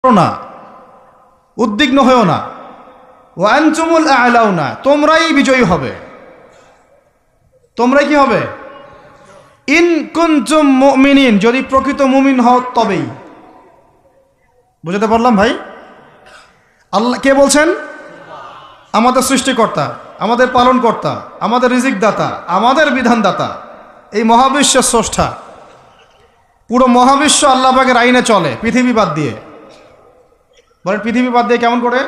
না, উদ্বিগ্ন হয়েও না। ওয়া আনতুমুল আ'লাউনা, তোমরাই বিজয়ী হবে। তোমরাই কি হবে? ইন কুনতুম মুমিনিন, যদি প্রকৃত মুমিন হও তবেই। বুঝতে পারলাম ভাই? আল্লাহ কে বলছেন? আমাদের সৃষ্টিকর্তা, আমাদের পালনকর্তা, আমাদের রিজিক দাতা, আমাদের বিধানদাতা, এই মহাবিশ্বের স্রষ্টা। পুরো মহাবিশ্ব আল্লাহ পাকের আইনে চলে, পৃথিবী বাদ দিয়ে। বলেন পৃথিবী বাদ দিয়ে কেমন করে?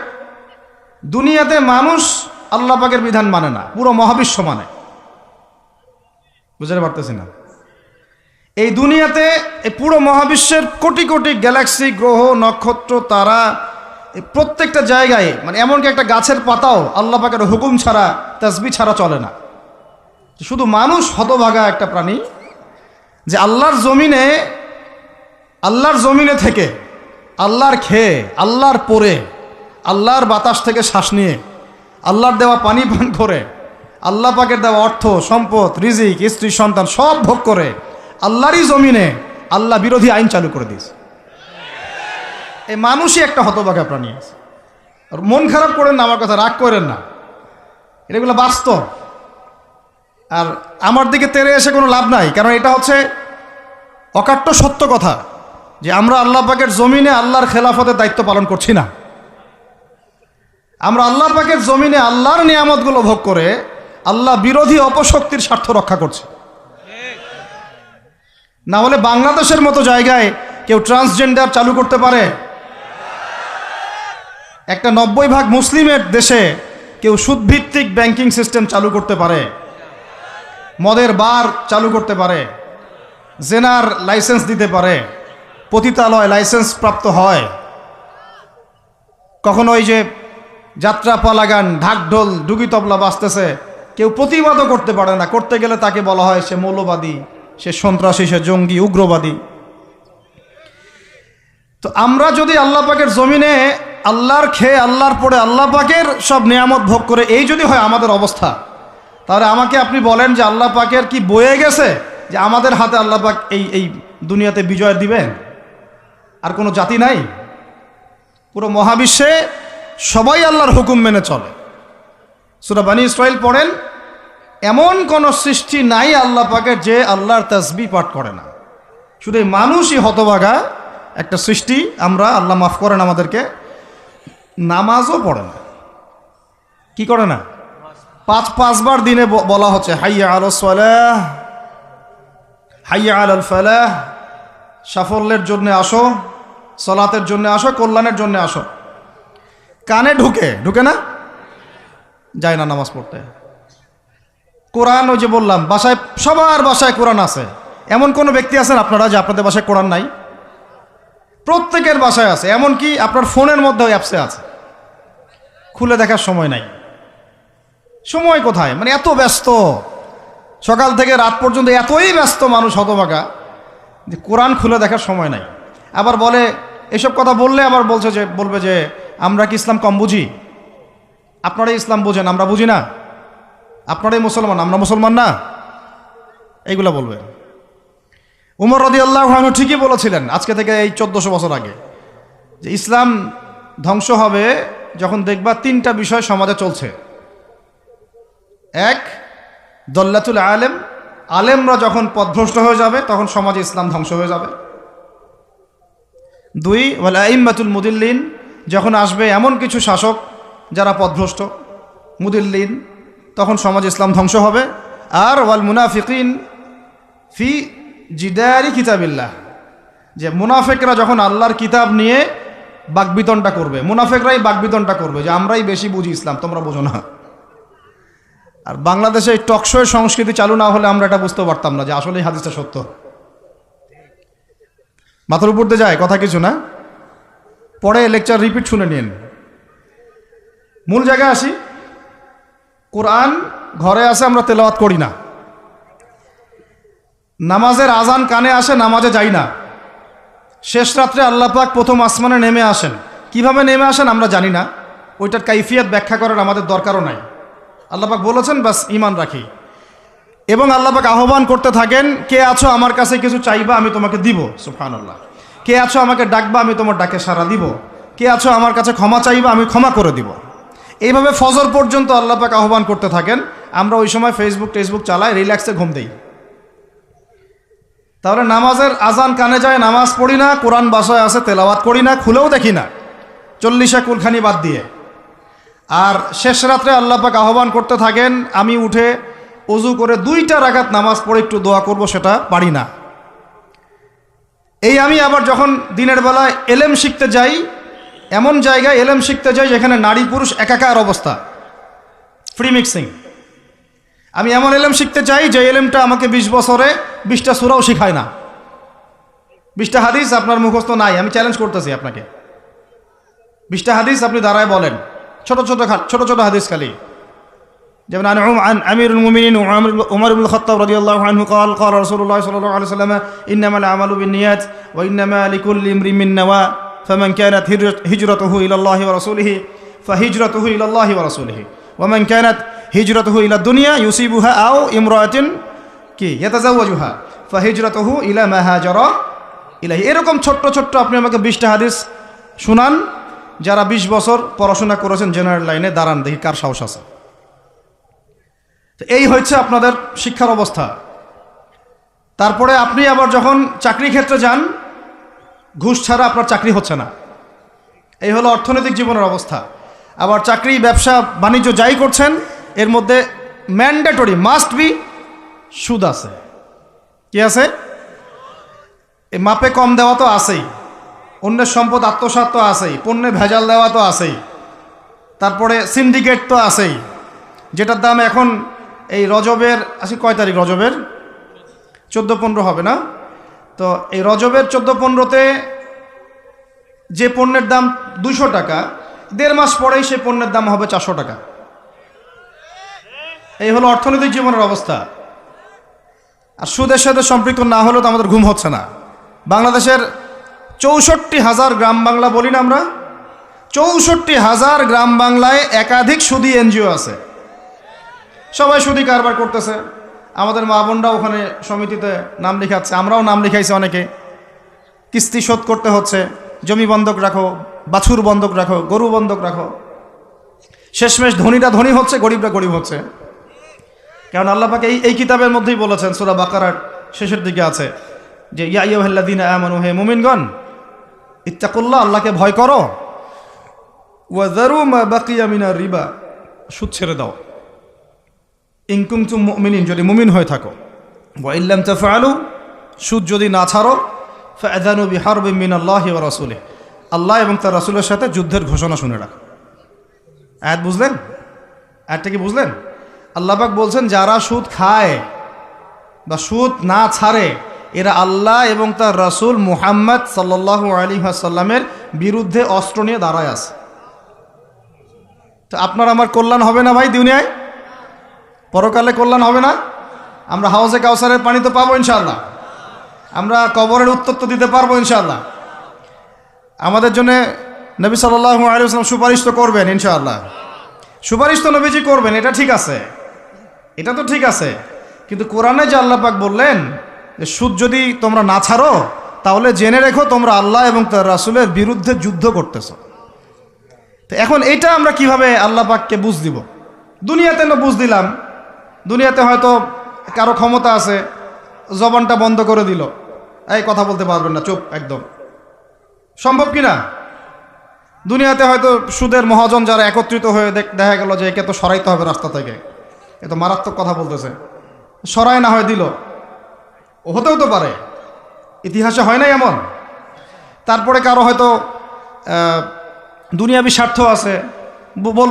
দুনিয়াতে মানুষ আল্লাহ পাকের বিধান মানে না, পুরো মহাবিশ্ব মানে। বুঝতে পারতেছি না? এই দুনিয়াতে এই পুরো মহাবিশ্বের কোটি কোটি গ্যালাক্সি, গ্রহ, নক্ষত্র, তারা, এই প্রত্যেকটা জায়গায়, মানে এমনকি একটা গাছের পাতাও আল্লাহ পাকের হুকুম ছাড়া, তাসবিহ ছাড়া চলে না। শুধু মানুষ হতভাগা একটা প্রাণী, যে আল্লাহর জমিনে থেকে, আল্লাহর খেয়ে, আল্লাহর পরে, আল্লাহর বাতাস থেকে শ্বাস নিয়ে, আল্লাহর দেওয়া পানি পান করে, আল্লাহ পাকের দেওয়া অর্থ, সম্পদ, রিজিক, স্ত্রী, সন্তান সব ভোগ করে আল্লাহরই জমিনে আল্লাহ বিরোধী আইন চালু করে দিয়েছে। এই মানুষই একটা হতভাগা প্রাণী আছে। আর মন খারাপ করেন না, আমার কথা রাগ করেন না, এগুলো বাস্তব। আর আমার দিকে তেড়ে এসে কোনো লাভ নাই, কারণ এটা হচ্ছে অকাট্য সত্য কথা, যে আমরা আল্লাহ পাকের জমিনে আল্লাহর খেলাফতের দায়িত্ব পালন করছি না। আমরা আল্লাহ পাকের জমিনে আল্লাহর নিয়ামতগুলো ভোগ করে আল্লাহ বিরোধী অপশক্তির স্বার্থ রক্ষা করছে। না হলে বাংলাদেশের মতো জায়গায় কেউ ট্রান্সজেন্ডার চালু করতে পারে? একটা 90% মুসলিমের দেশে কেউ সুদভিত্তিক ব্যাংকিং সিস্টেম চালু করতে পারে? মদের বার চালু করতে পারে? জেনার লাইসেন্স দিতে পারে? পতিতালয় লাইসেন্স প্রাপ্ত হয়? কখনো ওই যে যাত্রা পালাগান, ঢাকঢোল, ডুগি তবলা বাজতেছে, কেউ প্রতিবাদও করতে পারে না। করতে গেলে তাকে বলা হয় সে মৌলবাদী, সে সন্ত্রাসী, সে জঙ্গি, উগ্রবাদী। তো আমরা যদি আল্লাহ পাকের জমিনে আল্লাহর খেয়ে, আল্লাহর পরে, আল্লাহ পাকের সব নিয়ামত ভোগ করে এই যদি হয় আমাদের অবস্থা, তাহলে আমাকে আপনি বলেন যে আল্লাহ পাকের কি বয়ে গেছে যে আমাদের হাতে আল্লাহ পাক এই দুনিয়াতে বিজয় দিবেন? আর কোনো জাতি নাই? পুরো মহাবিশ্বে সবাই আল্লাহর হুকুম মেনে চলে। সূরা বনী ইসরাঈল পড়েন, এমন কোন সৃষ্টি নাই আল্লাহ পাকের যে আল্লাহর তাসবিহ পাঠ করে না। শুধু মানুষই হতভাগা একটা সৃষ্টি। আমরা, আল্লাহ মাফ করেন আমাদেরকে, নামাজও পড়ে না। কি করে না? পাঁচবার দিনে বলা হচ্ছে হাইয়া আলাস সালাহ, হাইয়া আলাল ফালাহ, সাফল্যের জন্য আসো, সালাতের জন্য আসো, কল্যাণের জন্য আসো। কানে ঢুকে না, যায় না নামাজ পড়তে। কোরআন, ওই যে বললাম, বাসায়, সবার বাসায় কোরআন আছে। এমন কোন ব্যক্তি আছেন আপনারা যে আপনাদের বাসায় কোরআন নাই? প্রত্যেকের বাসায় আছে। এমনকি আপনার ফোনের মধ্যে অ্যাপসে আছে, খুলে দেখার সময় নাই। সময় কোথায়? মানে এত ব্যস্ত, সকাল থেকে রাত পর্যন্ত এতই ব্যস্ত মানুষ হতভাগা যে কোরআন খুলে দেখার সময় নাই। আবার বলে, এসব কথা বললে আবার বলবে যে আমরা কি ইসলাম কম বুঝি? আপনারাই ইসলাম বুঝেন, আমরা বুঝি না। আপনারাই মুসলমান, আমরা মুসলমান না, এইগুলা বলবে। উমর রাদিয়াল্লাহু আনহু ঠিকই বলেছিলেন আজকে থেকে এই 1400 বছর আগে, যে ইসলাম ধ্বংস হবে যখন দেখবা 3টা বিষয় সমাজে চলছে। 1, দল্লাতুল আলেম, আলেমরা যখন পথভ্রষ্ট হয়ে যাবে তখন সমাজে ইসলাম ধ্বংস হয়ে যাবে। 2, ওয়াল আইম্মাতুল মুদিল্লিন, যখন আসবে এমন কিছু শাসক যারা পথভ্রষ্ট, মুদিল্লিন, তখন সমাজ ইসলাম ধ্বংস হবে। আর ওয়াল মুনাফিকিন ফি জিদারি কিতাবিল্লাহ, যে মুনাফিকরা যখন আল্লাহর কিতাব নিয়ে বাকবিতণ্ডা করবে, মুনাফিকরাই বাকবিতণ্ডা করবে যে আমরাই বেশি বুঝি ইসলাম, তোমরা বোঝো না। আর বাংলাদেশে এই টকশোয়ের সংস্কৃতি চালু না হলে আমরা এটা বুঝতে পারতাম না যে আসলে এই হাদিসটা সত্য। মাথার উপর দিয়ে যায় কথা কিছু না, পরে লেকচার রিপিট শুনে নিন। মূল জায়গায় আসি। কোরআন ঘরে আসে, আমরা তেলাওয়াত করি না। নামাজের আজান কানে আসে, নামাজে যাই না। শেষ রাত্রে আল্লাহ পাক প্রথম আসমানে নেমে আসেন। কিভাবে নেমে আসেন আমরা জানি না, ওইটার কাইফিয়াত ব্যাখ্যা করার আমাদের দরকারও নাই। আল্লাহ পাক বলেছেন, বাস ঈমান রাখি। এবং আল্লাহ পাক আহ্বান করতে থাকেন, কে আছো আমার কাছে কিছু চাইবা, আমি তোমাকে দিব। সুবহানাল্লাহ। কে আছো আমাকে ডাকবা, আমি তোমার ডাকে সাড়া দিব। কে আছো আমার কাছে ক্ষমা চাইবা, আমি ক্ষমা করে দিব। এইভাবে ফজর পর্যন্ত আল্লাহ পাক আহ্বান করতে থাকেন। আমরা ওই সময় টেসবুক চালাই, রিল্যাক্সে ঘুম দিই। তাহলে নামাজের আজান কানে যায়, নামাজ পড়ি না, কোরআন বাসায় আছে তেলাওয়াত করি না, খুলেও দেখি না, 40 কুলখানি বাদ দিয়ে। আর শেষ রাত্রে আল্লাহ পাক আহ্বান করতে থাকেন, আমি উঠে ওযু করে 2টা রাকাত নামাজ পড়ে একটু দোয়া করব, সেটা পারি না। এই আমি আবার যখন দিনের বেলায় এলেম শিখতে যাই, এমন জায়গায় এলেম শিখতে যাই যেখানে নারী পুরুষ একাকার অবস্থা, ফ্রি মিক্সিং। আমি এমন এলেম শিখতে চাই যে এলেমটা আমাকে 20 বছরে 20টা সূরাও শিখায় না, 20টা হাদিস আপনার মুখস্থ নাই। আমি চ্যালেঞ্জ করতেছি আপনাকে, 20টা হাদিস আপনি দাঁড়ায় বলেন, ছোট ছোট হাদিস খালি। যেমন আন আমিরুল মুমিনিন উমর ইবনুল খাত্তাব রাদিয়াল্লাহু আনহু قال قال رسول الله صلى الله عليه وسلم انما الاعمال بالنيات وانما لكل امرئ ما نوى فمن كانت هجرته الى الله ورسوله فهجرته الى الله ورسوله ومن كانت هجرته الى الدنيا يصيبها او امرأة يتزوجها فهجرته الى ما هاجر ইলাইহি। এরকম ছোট্ট আপনি আমাকে 20টা হাদিস শুনান, যারা 20 বছর পড়াশোনা করেছেন জেনারেল লাইনে, দাঁড়ান দেখি কার সাহস আছে। তো এই হচ্ছে আপনাদের শিক্ষার অবস্থা। তারপরে আপনি আবার যখন চাকরি ক্ষেত্রে যান, ঘুষ ছাড়া আপনার চাকরি হচ্ছে না। এই হলো অর্থনৈতিক জীবনের অবস্থা। আবার চাকরি, ব্যবসা, বাণিজ্য যাই করছেন, এর মধ্যে ম্যান্ডেটরি মাস্ট বি সুদ আছে। কি আছে? এই মাপে কম দেওয়া তো আছেই, অন্যের সম্পদ আত্মসাৎ তো আছেই, পণ্যে ভেজাল দেওয়া তো আছেই, তারপরে সিন্ডিকেট তো আছেই, যেটার দাম এখন এই রজবের কয় তারিখ, রজবের 14-15 হবে না? তো এই রজবের 14-15তে যে পণ্যের দাম 200 টাকা, 1.5 মাস পরেই সেই পণ্যের দাম হবে 400 টাকা। এই হলো অর্থনৈতিক জীবনের অবস্থা। আর সুদের সাথে সম্পৃক্ত না হলেও তো আমাদের ঘুম হচ্ছে না। বাংলাদেশের 64,000 গ্রাম বাংলা বলি না আমরা, 64,000 গ্রাম বাংলায় একাধিক সুদী এনজিও আছে, সবাই সুদী কারবার করতেছে। আমাদের মা বোনরা ওখানে সমিতিতে নাম লেখাচ্ছে, আমরাও নাম লিখাইছি অনেকে। কিস্তি শোধ করতে হচ্ছে, জমি বন্ধক রাখো, বাছুর বন্ধক রাখো, গরু বন্ধক রাখো। শেষমেশ ধনীরা ধনী হচ্ছে, গরিবরা গরিব হচ্ছে। কারণ আল্লাহ পাক এই কিতাবের মধ্যেই বলেছেন, সূরা বাকারার শেষের দিকে আছে যে ইয়া আইয়ুহাল্লাযীনা আমানু, হে মুমিনগণ, ইত্তাকুল্লাহ, আল্লাহকে ভয় করো, ওয়া যারু মা বাকিয়া মিনার রিবা, সুদ ছেড়ে দাও, ইন কুনতুম মুমিনিন, যদি মুমিন হয়ে থাকো, ওয়া ইল্লাম তাফআলু, সুদ যদি না ছাড়ো, ফাআযানু বিহারবিন মিনাল্লাহি ওয়া রাসূলিহি, আল্লাহ এবং তার রাসূলের সাথে যুদ্ধের ঘোষণা শুনে রাখো। আয়াত বুঝলেন? আয়াতটা কি বুঝলেন? আল্লাহ পাক বলছেন যারা সুদ খায় বা সুদ না ছাড়ে, এরা আল্লাহ এবং তার রাসূল মুহাম্মদ সাল্লাল্লাহু আলাইহি ওয়াসাল্লামের বিরুদ্ধে অস্ত্র নিয়ে দাঁড়ায় আছে। তো আপনার আমার কল্যাণ হবে না ভাই? দুনিয়ায় পরকালে কল্যাণ হবে না? আমরা হাউজে কাউসারের পানি তো পাবো ইনশাআল্লাহ, আমরা কবরের উত্তর তো দিতে পারবো ইনশাআল্লাহ। আমাদের জন্য নবী সাল্লাল্লাহু আলাইহি ওয়াসাল্লাম সুপারিশ তো করবেন ইনশাআল্লাহ। সুপারিশ তো নবীজি করবেন, এটা ঠিক আছে, এটা তো ঠিক আছে। কিন্তু কোরআনে যে আল্লাহ পাক বললেন যে সুদ যদি তোমরা না ছাড়ো, তাহলে জেনে রেখো তোমরা আল্লাহ এবং তার রাসূলের বিরুদ্ধে যুদ্ধ করতেছো। তো এখন এইটা আমরা কিভাবে আল্লাহ পাককে বুঝ দিব? দুনিয়াতে না বুঝ দিলাম, দুনিয়াতে হয়তো কারো ক্ষমতা আছে, জবানটা বন্ধ করে দিল, এই কথা বলতে পারবেন না, চুপ একদম, সম্ভব কি না? দুনিয়াতে হয়তো সুদের মহাজন যারা একত্রিত হয়ে দেখা গেল যে একে তো সরাইতে হবে রাস্তা থেকে, এ তো মারাত্মক কথা বলতেছে, সরাই না হয় দিল, হতেও তো পারে, ইতিহাসে হয় নাই এমন। তারপরে কারো হয়তো দুনিয়াবি স্বার্থ আছে,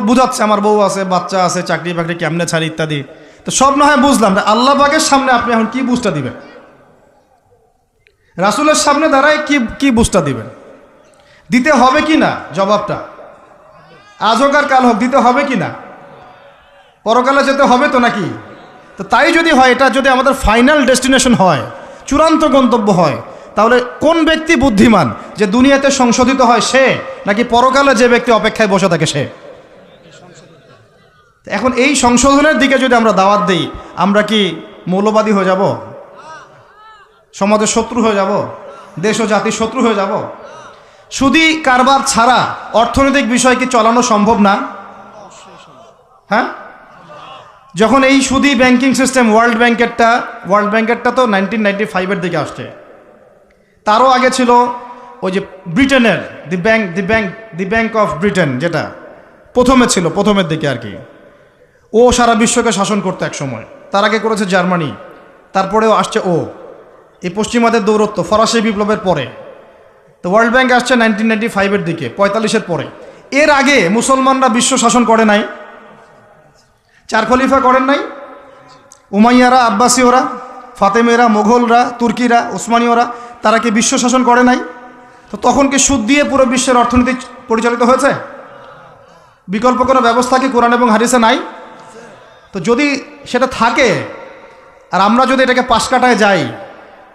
বুঝাচ্ছে আমার বউ আছে, বাচ্চা আছে, চাকরি বাকরি কেমনে ছাড়ি ইত্যাদি। তো সব না হয় বুঝলাম, আল্লাহ পাকের সামনে আপনি এখন কি বুঝটা দিবেন? রাসূলের সামনে দাঁড়ায় কি বুঝটা দিবেন? দিতে হবে কি না জবাবটা? আজ হোক আর কাল হোক দিতে হবে কি না? পরকালে যেতে হবে তো নাকি? তো তাই যদি হয়, এটা যদি আমাদের ফাইনাল ডেস্টিনেশন হয়, চূড়ান্ত গন্তব্য হয়, তাহলে কোন ব্যক্তি বুদ্ধিমান, যে দুনিয়াতে সংশোধিত হয় সে, নাকি পরকালে যে ব্যক্তি অপেক্ষায় বসে থাকে সে? এখন এই সংশোধনের দিকে যদি আমরা দাওয়াত দিই, আমরা কি মৌলবাদী হয়ে যাব? সমাজের শত্রু হয়ে যাব? দেশ ও জাতির শত্রু হয়ে যাব? সুদী কারবার ছাড়া অর্থনৈতিক বিষয় কি চালানো সম্ভব না? হ্যাঁ, যখন এই সুদী ব্যাংকিং সিস্টেম ওয়ার্ল্ড ব্যাংকেরটা তো 1995-এর দিকে আসছে। তারও আগে ছিল ওই যে ব্রিটেনের দি ব্যাংক অফ ব্রিটেন, যেটা প্রথমে ছিল, প্রথমের দিকে আর কি। ও সারা বিশ্বকে শাসন করতো এক সময়। তার আগে করেছে জার্মানি, তারপরেও আসছে ও। এই পশ্চিমাদের দৌরত্ব ফরাসি বিপ্লবের পরে। তো ওয়ার্ল্ড ব্যাংক আসছে 1995-এর দিকে, 45-এর পরে। এর আগে মুসলমানরা বিশ্ব শাসন করে নাই? 4 খলিফা করেন নাই? উমাইয়ারা, আব্বাসীয়রা, ফাতেমেরা, মোঘলরা, তুর্কিরা, ওসমানীয়রা, তারা কি বিশ্ব শাসন করে নাই? তো তখন কি সুদ দিয়ে পুরো বিশ্বের অর্থনীতি পরিচালিত হয়েছে? বিকল্প কোনো ব্যবস্থা কি কোরআন এবং হাদিসে নাই? তো যদি সেটা থাকে, আর আমরা যদি এটাকে পাশ কাটায় যাই,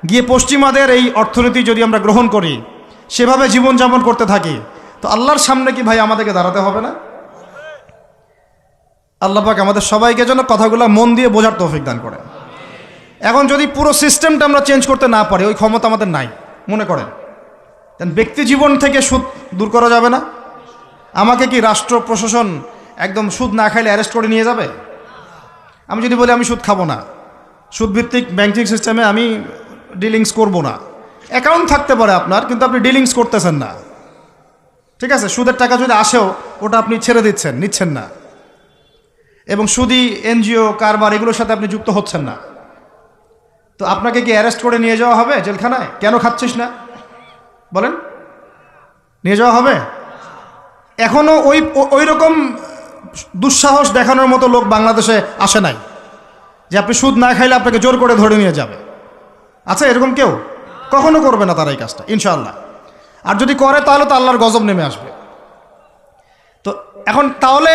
গিয়ে পশ্চিমাদের এই অর্থনীতি যদি আমরা গ্রহণ করি, সেভাবে জীবনযাপন করতে থাকি, তো আল্লাহর সামনে কি ভাই আমাদেরকে দাঁড়াতে হবে না? আল্লাহ পাক আমাদের সবাইকে যেন কথাগুলো মন দিয়ে বোঝার তৌফিক দান করেন। এখন যদি পুরো সিস্টেমটা আমরা চেঞ্জ করতে না পারি, ওই ক্ষমতা আমাদের নাই মনে করেন, ব্যক্তি জীবন থেকে সুদ দূর করা যাবে না? আমাকে কি রাষ্ট্র প্রশাসন একদম সুদ না খাইলে অ্যারেস্ট করে নিয়ে যাবে? আমি যদি বলি আমি সুদ খাবো না, সুদভিত্তিক ব্যাংকিং সিস্টেমে আমি ডিলিংস করব না, অ্যাকাউন্ট থাকতে পারে আপনার, কিন্তু আপনি ডিলিংস করতেছেন না, ঠিক আছে? সুদের টাকা যদি আসেও ওটা আপনি ছেড়ে দিচ্ছেন, নিচ্ছেন না, এবং সুদী এনজিও কারবার এগুলোর সাথে আপনি যুক্ত হচ্ছেন না, তো আপনাকে কি অ্যারেস্ট করে নিয়ে যাওয়া হবে জেলখানায়? কেন খাচ্ছিস না বলেন, নিয়ে যাওয়া হবে? এখনও ওই রকম দুঃসাহস দেখানোর মতো লোক বাংলাদেশে আসে নাই যে আপনি সুদ না খাইলে আপনাকে জোর করে ধরে নিয়ে যাবে। আচ্ছা, এরকম কেউ কখনো করবে না তারা এই কাজটা, ইনশাআল্লাহ। আর যদি করে তাহলে তো আল্লাহর গজব নেমে আসবে। তো এখন তাহলে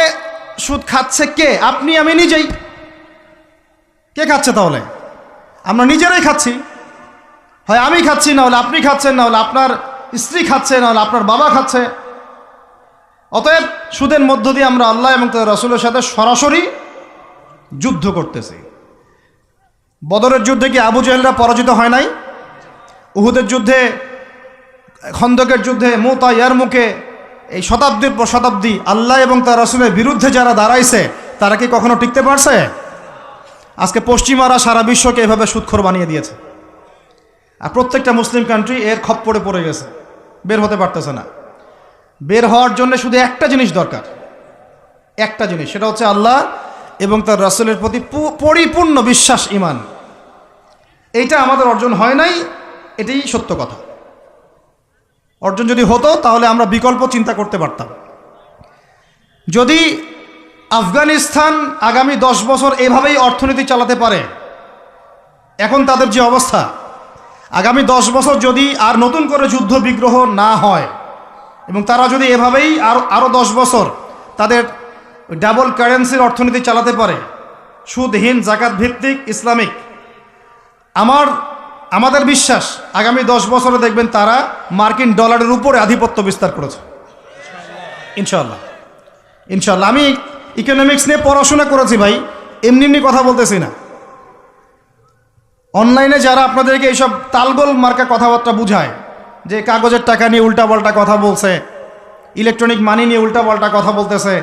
সুদ খাচ্ছে কে? আপনি, আমি, নিজেই। কে খাচ্ছে তাহলে? আমরা নিজেরাই খাচ্ছি। হয় আমি খাচ্ছি, না হলে আপনি খাচ্ছেন, না হলে আপনার স্ত্রী খাচ্ছে, না হলে আপনার বাবা খাচ্ছে। অতএব সুদের মধ্য দিয়ে আমরা আল্লাহ এবং তার রাসূলের সাথে সরাসরি যুদ্ধ করতেছি। বদরের যুদ্ধে কি আবু জেহেলরা পরাজিত হয় নাই? উহুদের যুদ্ধে, খন্দকের যুদ্ধে, মুতা, ইয়ারমুকে, এই শতাব্দীর পর শতাব্দী আল্লাহ এবং তার রাসূলের বিরুদ্ধে যারা দাঁড়াইছে, তারা কি কখনো টিকতে পারছে? আজকে পশ্চিমারা সারা বিশ্বকে এভাবে সুদখোর বানিয়ে দিয়েছে, আর প্রত্যেকটা মুসলিম কান্ট্রি এর খপ্পরে পড়ে গেছে, বের হতে পারতেছে না। বের হওয়ার জন্য শুধু একটা জিনিস দরকার, একটা জিনিস, সেটা হচ্ছে আল্লাহ এবং তার রাসূলের প্রতি পরিপূর্ণ বিশ্বাস, ঈমান। এইটা আমাদের অর্জন হয় নাই, এটাই সত্য কথা। অর্জন যদি হতো তাহলে আমরা বিকল্প চিন্তা করতে পারতাম। যদি আফগানিস্তান আগামী 10 বছর এভাবেই অর্থনীতি চালাতে পারে, এখন তাদের যে অবস্থা, আগামী 10 বছর যদি আর নতুন করে যুদ্ধ বিগ্রহ না হয় এবং তারা যদি এভাবেই আরও 10 বছর তাদের ডাবল কারেন্সির অর্থনীতি চালাতে পারে, সুদহীন, জাকাত ভিত্তিক, ইসলামিক, আমাদের বিশ্বাস আগামী 10 বছরে দেখবেন তারা মার্কিন ডলারের উপরে আধিপত্য বিস্তার করেছে, ইনশাআল্লাহ। ইনশাআল্লাহ। আমি ইকোনমিক্স নিয়ে পড়াশোনা করেছি ভাই, এমনি এমনি কথা বলতেছি না। অনলাইনে যারা আপনাদেরকে এইসব তালগোল মার্কা কথাবার্তা বুঝায়, যে কাগজের টাকা নিয়ে উল্টাপাল্টা কথা বলছে, ইলেকট্রনিক মানি নিয়ে উল্টাপাল্টা কথা বলতেছে,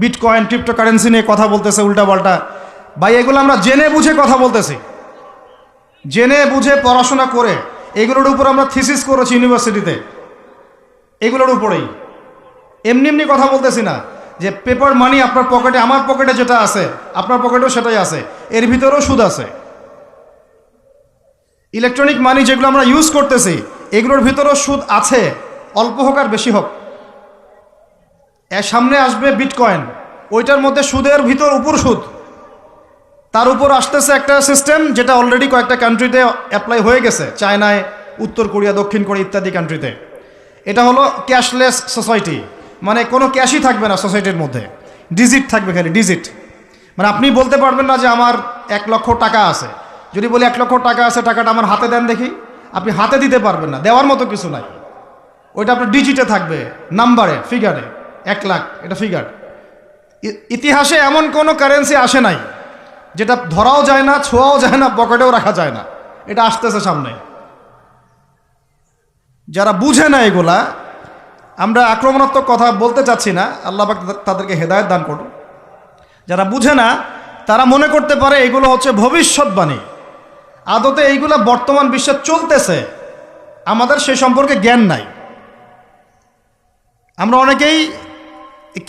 বিটকয়েন, ক্রিপ্টোকারেন্সি নিয়ে কথা বলতেছে উল্টাপাল্টা, ভাই এগুলো আমরা জেনে বুঝে কথা বলতেছি, জেনে বুঝে পড়াশোনা করে, এগুলোর উপর আমরা থিসিস করেছি ইউনিভার্সিটিতে, এগুলোর উপরেই। এমনি এমনি কথা বলতেছি না যে পেপার মানি আপনার পকেটে, আমার পকেটে যেটা আছে আপনার পকেটেও সেটাই আছে, এর ভিতরেও সুদ আছে। ইলেকট্রনিক মানি যেগুলো আমরা ইউজ করতেছি, এগুলোর ভিতরেও সুদ আছে, অল্প হোক আর বেশি হোক। এর সামনে আসবে বিটকয়েন, ওইটার মধ্যে সুদের ভিতর উপর সুদ, তার উপর আসতেছে একটা সিস্টেম যেটা অলরেডি কয়েকটা কান্ট্রিতে অ্যাপ্লাই হয়ে গেছে, চায়নায়, উত্তর কোরিয়া, দক্ষিণ কোরিয়া ইত্যাদি কান্ট্রিতে। এটা হলো ক্যাশলেস সোসাইটি, মানে কোনো ক্যাশই থাকবে না সোসাইটির মধ্যে, ডিজিট থাকবে, খালি ডিজিট। মানে আপনি বলতে পারবেন না যে আমার 1 লক্ষ টাকা আছে, যদি বলি 1 লক্ষ টাকা আছে, টাকাটা আমার হাতে দেন দেখি, আপনি হাতে দিতে পারবেন না, দেওয়ার মতো কিছু নাই। ওইটা আপনার ডিজিটে থাকবে, নাম্বারে, ফিগারে, 1 লাখ, এটা ফিগার। ইতিহাসে এমন কোনো কারেন্সি আসে নাই যেটা ধরাও যায় না, ছোঁয়াও যায় না, পকেটেও রাখা যায় না, এটা আসতেছে সামনে। যারা বুঝে না এগুলা, আমরা আক্রমণাত্মক কথা বলতে চাচ্ছি না, আল্লাহ পাক তাদেরকে হেদায়েত দান করুন। যারা বুঝে না তারা মনে করতে পারে এগুলো হচ্ছে ভবিষ্যৎবাণী, আদতে এইগুলো বর্তমান বিশ্বে চলতেছে, আমাদের সে সম্পর্কে জ্ঞান নাই। আমরা অনেকেই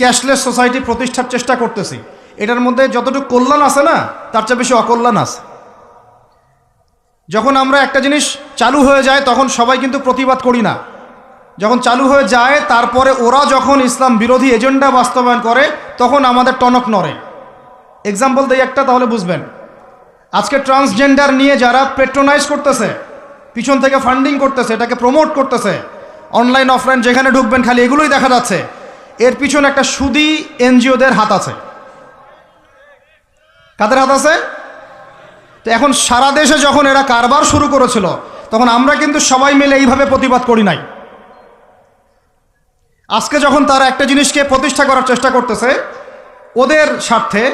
ক্যাশলেস সোসাইটি প্রতিষ্ঠার চেষ্টা করতেছি, এটার মধ্যে যতটুকু কল্যাণ আছে না তার চেয়ে বেশি অকল্যাণ আছে। যখন আমরা একটা জিনিস চালু হয়ে যায় তখন সবাই কিন্তু প্রতিবাদ করি না, যখন চালু হয়ে যায় তারপরে ওরা যখন ইসলাম বিরোধী এজেন্ডা বাস্তবায়ন করে তখন আমাদের টনক নড়ে। এক্সাম্পল দেই একটা, তাহলে বুঝবেন। আজকে ট্রান্সজেন্ডার নিয়ে যারা পেট্রোনাইজ করতেছে, পিছন থেকে ফান্ডিং করতেছে, এটাকে প্রমোট করতেছে, অনলাইন অফলাইন যেখানে ঢুকবেন খালি এগুলোই দেখা যাচ্ছে, এর পিছনে একটা সুদী এনজিওদের হাত আছে। কাদের হাত আছে? তো এখন সারা দেশে যখন এরা কারবার শুরু করেছিল তখন আমরা কিন্তু সবাই মিলে এইভাবে প্রতিবাদ করি নাই। আজকে যখন তারা একটা জিনিসকে প্রতিষ্ঠা করার চেষ্টা করতেছে ওদের স্বার্থে,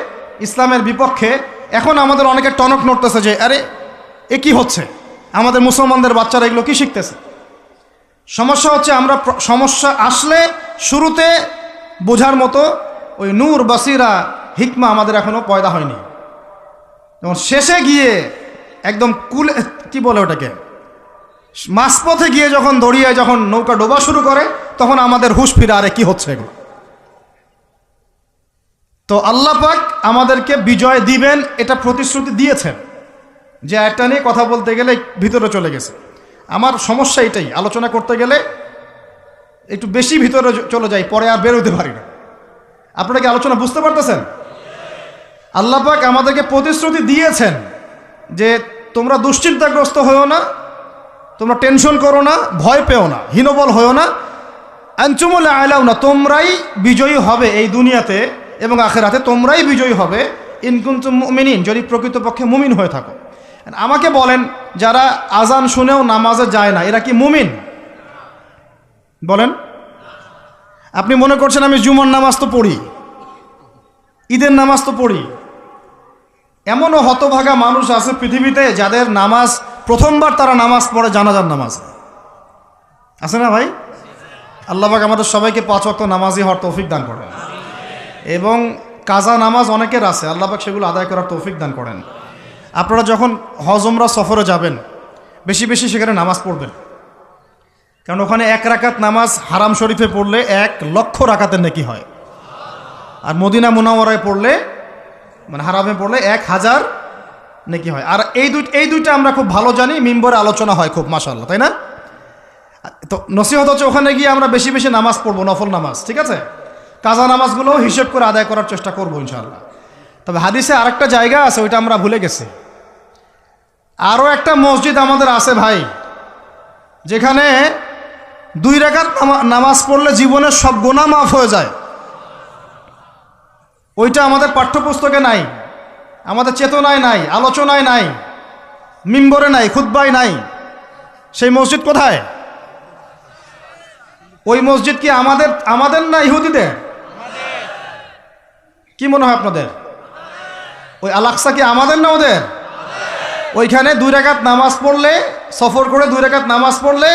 ইসলামের বিপক্ষে, এখন আমাদের অনেকে টনক নড়তেছে যে আরে এ কি হচ্ছে, আমাদের মুসলমানদের বাচ্চারা এগুলো কি শিখতেছে। সমস্যা হচ্ছে আমরা সমস্যা আসলে শুরুতে বোঝার মতো ওই নূর, বাসিরা, হিকমা আমাদের এখনো পয়দা হয়নি। যখন শেষে গিয়ে একদম কুলে, কি বলে ওটাকে, মাঝপথে গিয়ে যখন দড়িয়ে যখন নৌকা ডোবা শুরু করে তখন আমাদের হুঁশ ফিরে, আরে কি হচ্ছে এগুলো। তো আল্লাহ পাক আমাদেরকে বিজয় দিবেন এটা প্রতিশ্রুতি দিয়েছেন, যে একটা নিয়ে কথা বলতে গেলে ভিতরে চলে গেছে। আমার সমস্যা এটাই, আলোচনা করতে গেলে একটু বেশি ভিতরে চলে যাই, পরে আর বেরোতে পারি না। আপনারা কি আলোচনা বুঝতে পারতেছেন? আল্লাহ পাক আমাদেরকে প্রতিশ্রুতি দিয়েছেন যে তোমরা দুশ্চিন্তাগ্রস্ত হয়েও না, তোমরা টেনশন করো না, ভয় পেও না, হীনবল হয়েও না, আনতুমুল আ'লাউনা, তোমরাই বিজয়ী হবে এই দুনিয়াতে এবং আখিরাতে, তোমরাই বিজয়ী হবে ইন কুনতুম মুমিনিন, যদি প্রকৃতপক্ষে মুমিন হয়ে থাকো। আমাকে বলেন, যারা আজান শুনেও নামাজে যায় না এরা কি মুমিন? বলেন। আপনি মনে করছেন আমি জুমার নামাজ তো পড়ি, ঈদের নামাজ তো পড়ি। এমনও হতভাগা মানুষ আছে পৃথিবীতে যাদের নামাজ প্রথমবার তারা নামাজ পড়ে জানাজার নামাজ, আছে না ভাই? আল্লাহ পাক আমাদের সবাইকে 5 ওয়াক্ত নামাজি হওয়ার তৌফিক দান করেন, এবং কাজা নামাজ অনেকের আছে, আল্লাহ পাক সেগুলো আদায় করার তৌফিক দান করেন। আপনারা যখন হজ উমরা সফরে যাবেন বেশি বেশি সেখানে নামাজ পড়বেন, কারণ ওখানে 1 রাকাত নামাজ হারাম শরীফে পড়লে 1 লক্ষ রাকাতের নেকি হয়, আর মদিনা মুনাওয়ারায় পড়লে, মানে হারামে পড়লে 1000 নেকি হয়। আর এই দুইটা আমরা খুব ভালো জানি, মিম্বরে আলোচনা হয় খুব, মাশাআল্লাহ, তাই না? তো নসিহত হচ্ছে ওখানে গিয়ে আমরা বেশি বেশি নামাজ পড়বো, নফল নামাজ, ঠিক আছে? কাজা নামাজগুলো হিসেব করে আদায় করার চেষ্টা করবো ইনশাআল্লাহ। তবে হাদিসে আরেকটা জায়গা আছে, ওইটা আমরা ভুলে গেছি। আরও একটা মসজিদ আমাদের আছে ভাই, যেখানে 2 রাকাত নামাজ পড়লে জীবনের সব গুনাহ মাফ হয়ে যায়। ওইটা আমাদের পাঠ্যপুস্তকে নাই, আমাদের চেতনায় নাই, আলোচনায় নাই, মিম্বরে নাই, খুতবায় নাই। সেই মসজিদ কোথায়? ওই মসজিদ কি আমাদের না ইহুদিদের? কি মনে হয় আপনাদের? ওই আল-আকসা কি আমাদের না ওদের? ওইখানে 2 রাকাত নামাজ পড়লে, সফর করে 2 রাকাত নামাজ পড়লে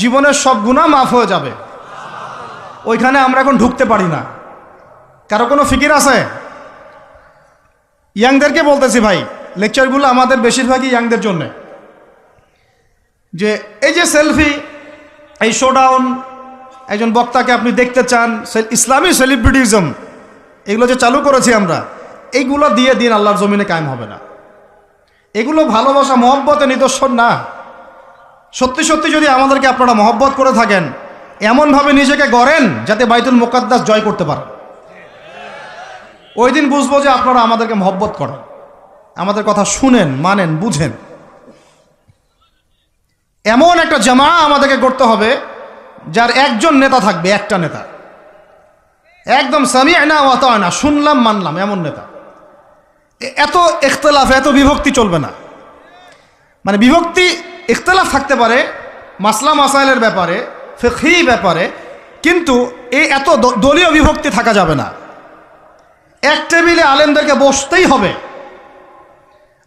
জীবনের সব গুনাহ মাফ হয়ে যাবে। ওইখানে আমরা এখন ঢুকতে পারি না। কারো কোনো ফিকির আছে? ইয়াংদেরকে বলতেছি ভাই, লেকচারগুলো আমাদের বেশিরভাগই ইয়াংদের জন্য, যে এই যে সেলফি, এই শোডাউন, একজন বক্তাকে আপনি দেখতে চান, ইসলামী সেলিব্রিটিজম, এগুলো যে চালু করেছি আমরা, এইগুলো দিয়ে দিন আল্লাহর জমিনে কায়েম হবে না। এগুলো ভালোবাসা মহব্বতের নিদর্শন না। সত্যি সত্যি যদি আমাদেরকে আপনারা মহব্বত করে থাকেন, এমনভাবে নিজেকে গড়েন যাতে বাইতুল মুকাদ্দাস জয় করতে পারেন। ওই দিন বুঝবো যে আপনারা আমাদেরকে মহব্বত করেন, আমাদের কথা শুনেন, মানেন, বুঝেন। এমন একটা জামা আমাদেরকে করতে হবে যার একজন নেতা থাকবে, একটা নেতা, একদম সামি'না ওয়া আতা'না, শুনলাম মানলাম, এমন নেতা। এত ইখতিলাফ, এত বিভক্তি চলবে না। মানে বিভক্তি, ইখতিলাফ থাকতে পারে মাসলা মাসাইলের ব্যাপারে, ফিকহি ব্যাপারে, কিন্তু এই এত দলীয় বিভক্তি থাকা যাবে না। এক টেবিলে আলেমদেরকে বসতেই হবে।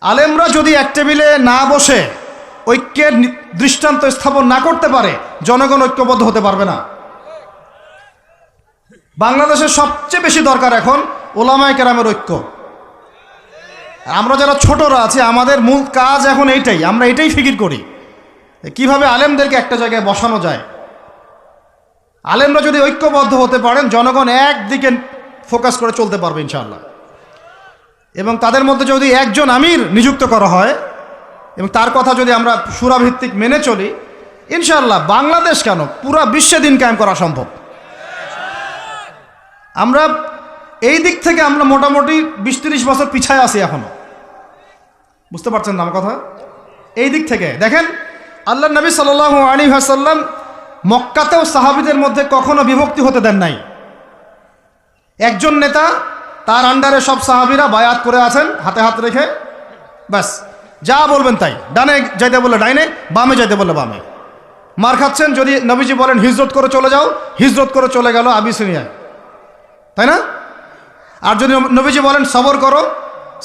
আলেমরা যদি এক টেবিলে না বসে ঐক্যের দৃষ্টান্ত স্থাপন না করতে পারে, জনগণ ঐক্যবদ্ধ হতে পারবে না। বাংলাদেশের সবচেয়ে বেশি দরকার এখন ওলামায়ে কেরামের ঐক্য। আমরা যারা ছোটরা আছি, আমাদের মূল কাজ এখন এইটাই, আমরা এটাই ফিকির করি কিভাবে আলেমদেরকে একটা জায়গায় বসানো যায়। আলেমরা যদি ঐক্যবদ্ধ হতে পারেন, জনগণ একদিকে ফোকাস করে চলতে পারবে ইনশাআল্লাহ। এবং তাদের মধ্যে যদি একজন আমির নিযুক্ত করা হয় এবং তার কথা যদি আমরা সুরাভিত্তিক মেনে চলি, ইনশাআল্লাহ বাংলাদেশ কেন পুরা বিশ্বে দিন কায়েম করা সম্ভব। আমরা এই দিক থেকে আমরা মোটামুটি 20-30 বছর পিছায় আছি এখনো, বুঝতে পারছেন না আমার কথা? এই দিক থেকে দেখেন, আল্লাহ নবী সাল্লাল্লাহু আলাইহি ওয়াসাল্লাম মক্কাতেও সাহাবীদের মধ্যে কখনো বিভক্তি হতে দেন নাই। একজন নেতা, তার আন্ডারে সব সাহাবীরা বায়াত করে আছেন হাতে হাত রেখে, ব্যাস যা বলবেন তাই। ডানে যাইতে বললে ডাইনে, বামে যাইতে বললে বামে। মার খাচ্ছেন, যদি নবীজি বলেন হিজরত করে চলে যাও, হিজরত করে চলে গেল আবিসিনিয়ায়, তাই না? আর যদি নবীজি বলেন সবর করো,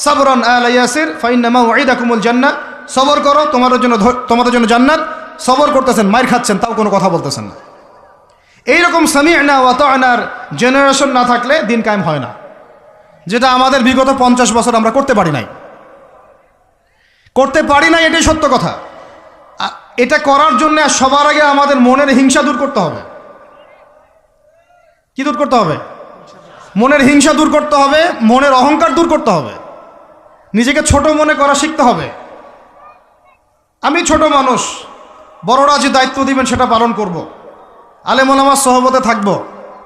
সাবরান আলা ইয়াসির ফাইন্নামা ওয়াইদাকুমুল জান্নাহ, সবর করো তোমাদের জন্য জান্নাত, সবর করতেছেন, মার খাচ্ছেন, তাও কোনো কথা বলতেছেন না। এইরকম সামি'না ওয়া আতা'নার জেনারেশন না থাকলে দিন কায়েম হয় না, যেটা আমাদের বিগত 50 বছর আমরা করতে পারি নাই। এটাই সত্য কথা। এটা করার জন্য সবার আগে আমাদের মনের হিংসা দূর করতে হবে। কি দূর করতে হবে? মনের হিংসা দূর করতে হবে, মনের অহংকার দূর করতে হবে, নিজেকে ছোট মনে করা শিখতে হবে। আমি ছোট মানুষ, বড়রা যে দায়িত্ব দিবেন সেটা পালন করব। আলেম ওলামার সহবতে থাকব,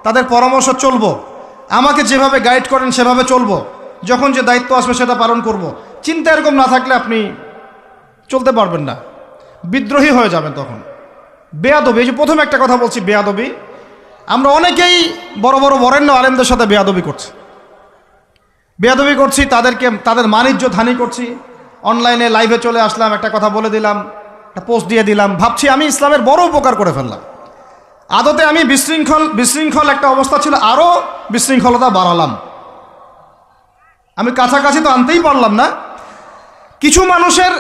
তাদের পরামর্শ চলব, আমাকে যেভাবে গাইড করেন সেভাবে চলব, যখন যে দায়িত্ব আসবে সেটা পালন করব। চিন্তা এরকম না থাকলে আপনি চলতে পারবেন না, বিদ্রোহী হয়ে যাবেন তখন। বেয়াদবি, এই যে প্রথম একটা কথা বলছি, বেয়াদবি। আমরা অনেকেই বড় বড় বরেণ্য আলেমদের সাথে বেয়াদবি করছি, তাদের মানিজ্যত হানি করছি। অনলাইনে লাইভে চলে আসলাম, একটা কথা বলে দিলাম, একটা পোস্ট দিয়ে দিলাম, ভাবছি আমি ইসলামের বড় উপকার করে ফেললাম। আদতে আমি বিশৃঙ্খল একটা অবস্থা ছিল, আরও বিশৃঙ্খলতা বাড়ালাম। আমি কাছাকাছি তো আনতেই পারলাম না। কিছু মানুষের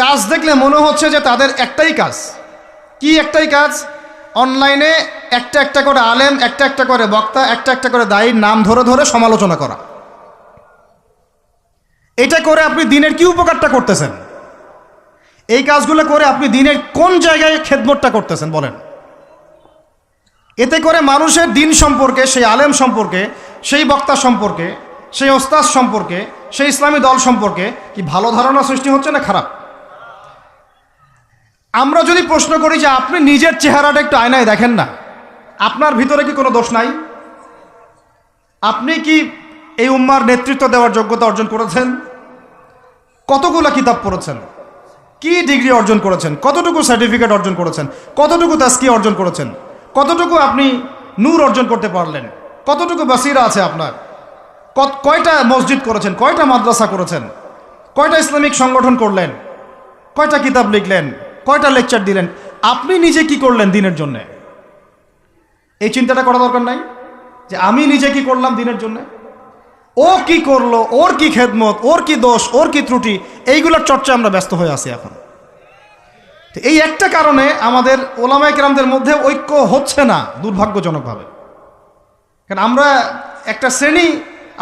কাজ দেখলে মনে হচ্ছে যে তাদের একটাই কাজ। কি একটাই কাজ? অনলাইনে একটা একটা করে আলেম, একটা একটা করে বক্তা, একটা একটা করে দায়ীর নাম ধরে ধরে সমালোচনা করা। এটা করে আপনি দিনের কি উপকারটা করতেছেন? এই কাজগুলো করে আপনি দিনের কোন জায়গায় খেদমতটা করতেছেন বলেন? এতে করে মানুষের দিন সম্পর্কে, সেই আলেম সম্পর্কে, সেই বক্তা সম্পর্কে, সেই ওস্তাদ সম্পর্কে, সেই ইসলামী দল সম্পর্কে কি ভালো ধারণা সৃষ্টি হচ্ছে না খারাপ? আমরা যদি প্রশ্ন করি যে আপনি নিজের চেহারাটা একটু আয়নায় দেখেন না, আপনার ভিতরে কি কোনো দোষ নাই? আপনি কি এই উম্মার নেতৃত্ব দেওয়ার যোগ্যতা অর্জন করেছেন? কতগুলো কিতাব পড়েছেন? কি ডিগ্রি অর্জন করেছেন? কতটুকু সার্টিফিকেট অর্জন করেছেন? কতটুকু তাজকিয়া অর্জন করেছেন? কতটুকু আপনি নূর অর্জন করতে পারলেন? কতটুকু বাসিরা আছে আপনার? কয়টা মসজিদ করেছেন? কয়টা মাদ্রাসা করেছেন? কয়টা ইসলামিক সংগঠন করলেন? কয়টা কিতাব লিখলেন? কয়টা লেকচার দিলেন? আপনি নিজে কি করলেন দিনের জন্য? এই চিন্তাটা করা দরকার নাই যে আমি নিজে কি করলাম দিনের জন্য, ও কি করলো, ওর কি খেদমত, ওর কি দোষ, ওর কি ত্রুটি, এইগুলোর চর্চা আমরা ব্যস্ত হয়ে আছি এখন। এই একটা কারণে আমাদের ওলামায়ে কেরামদের মধ্যে ঐক্য হচ্ছে না দুর্ভাগ্যজনকভাবে। কারণ আমরা একটা শ্রেণী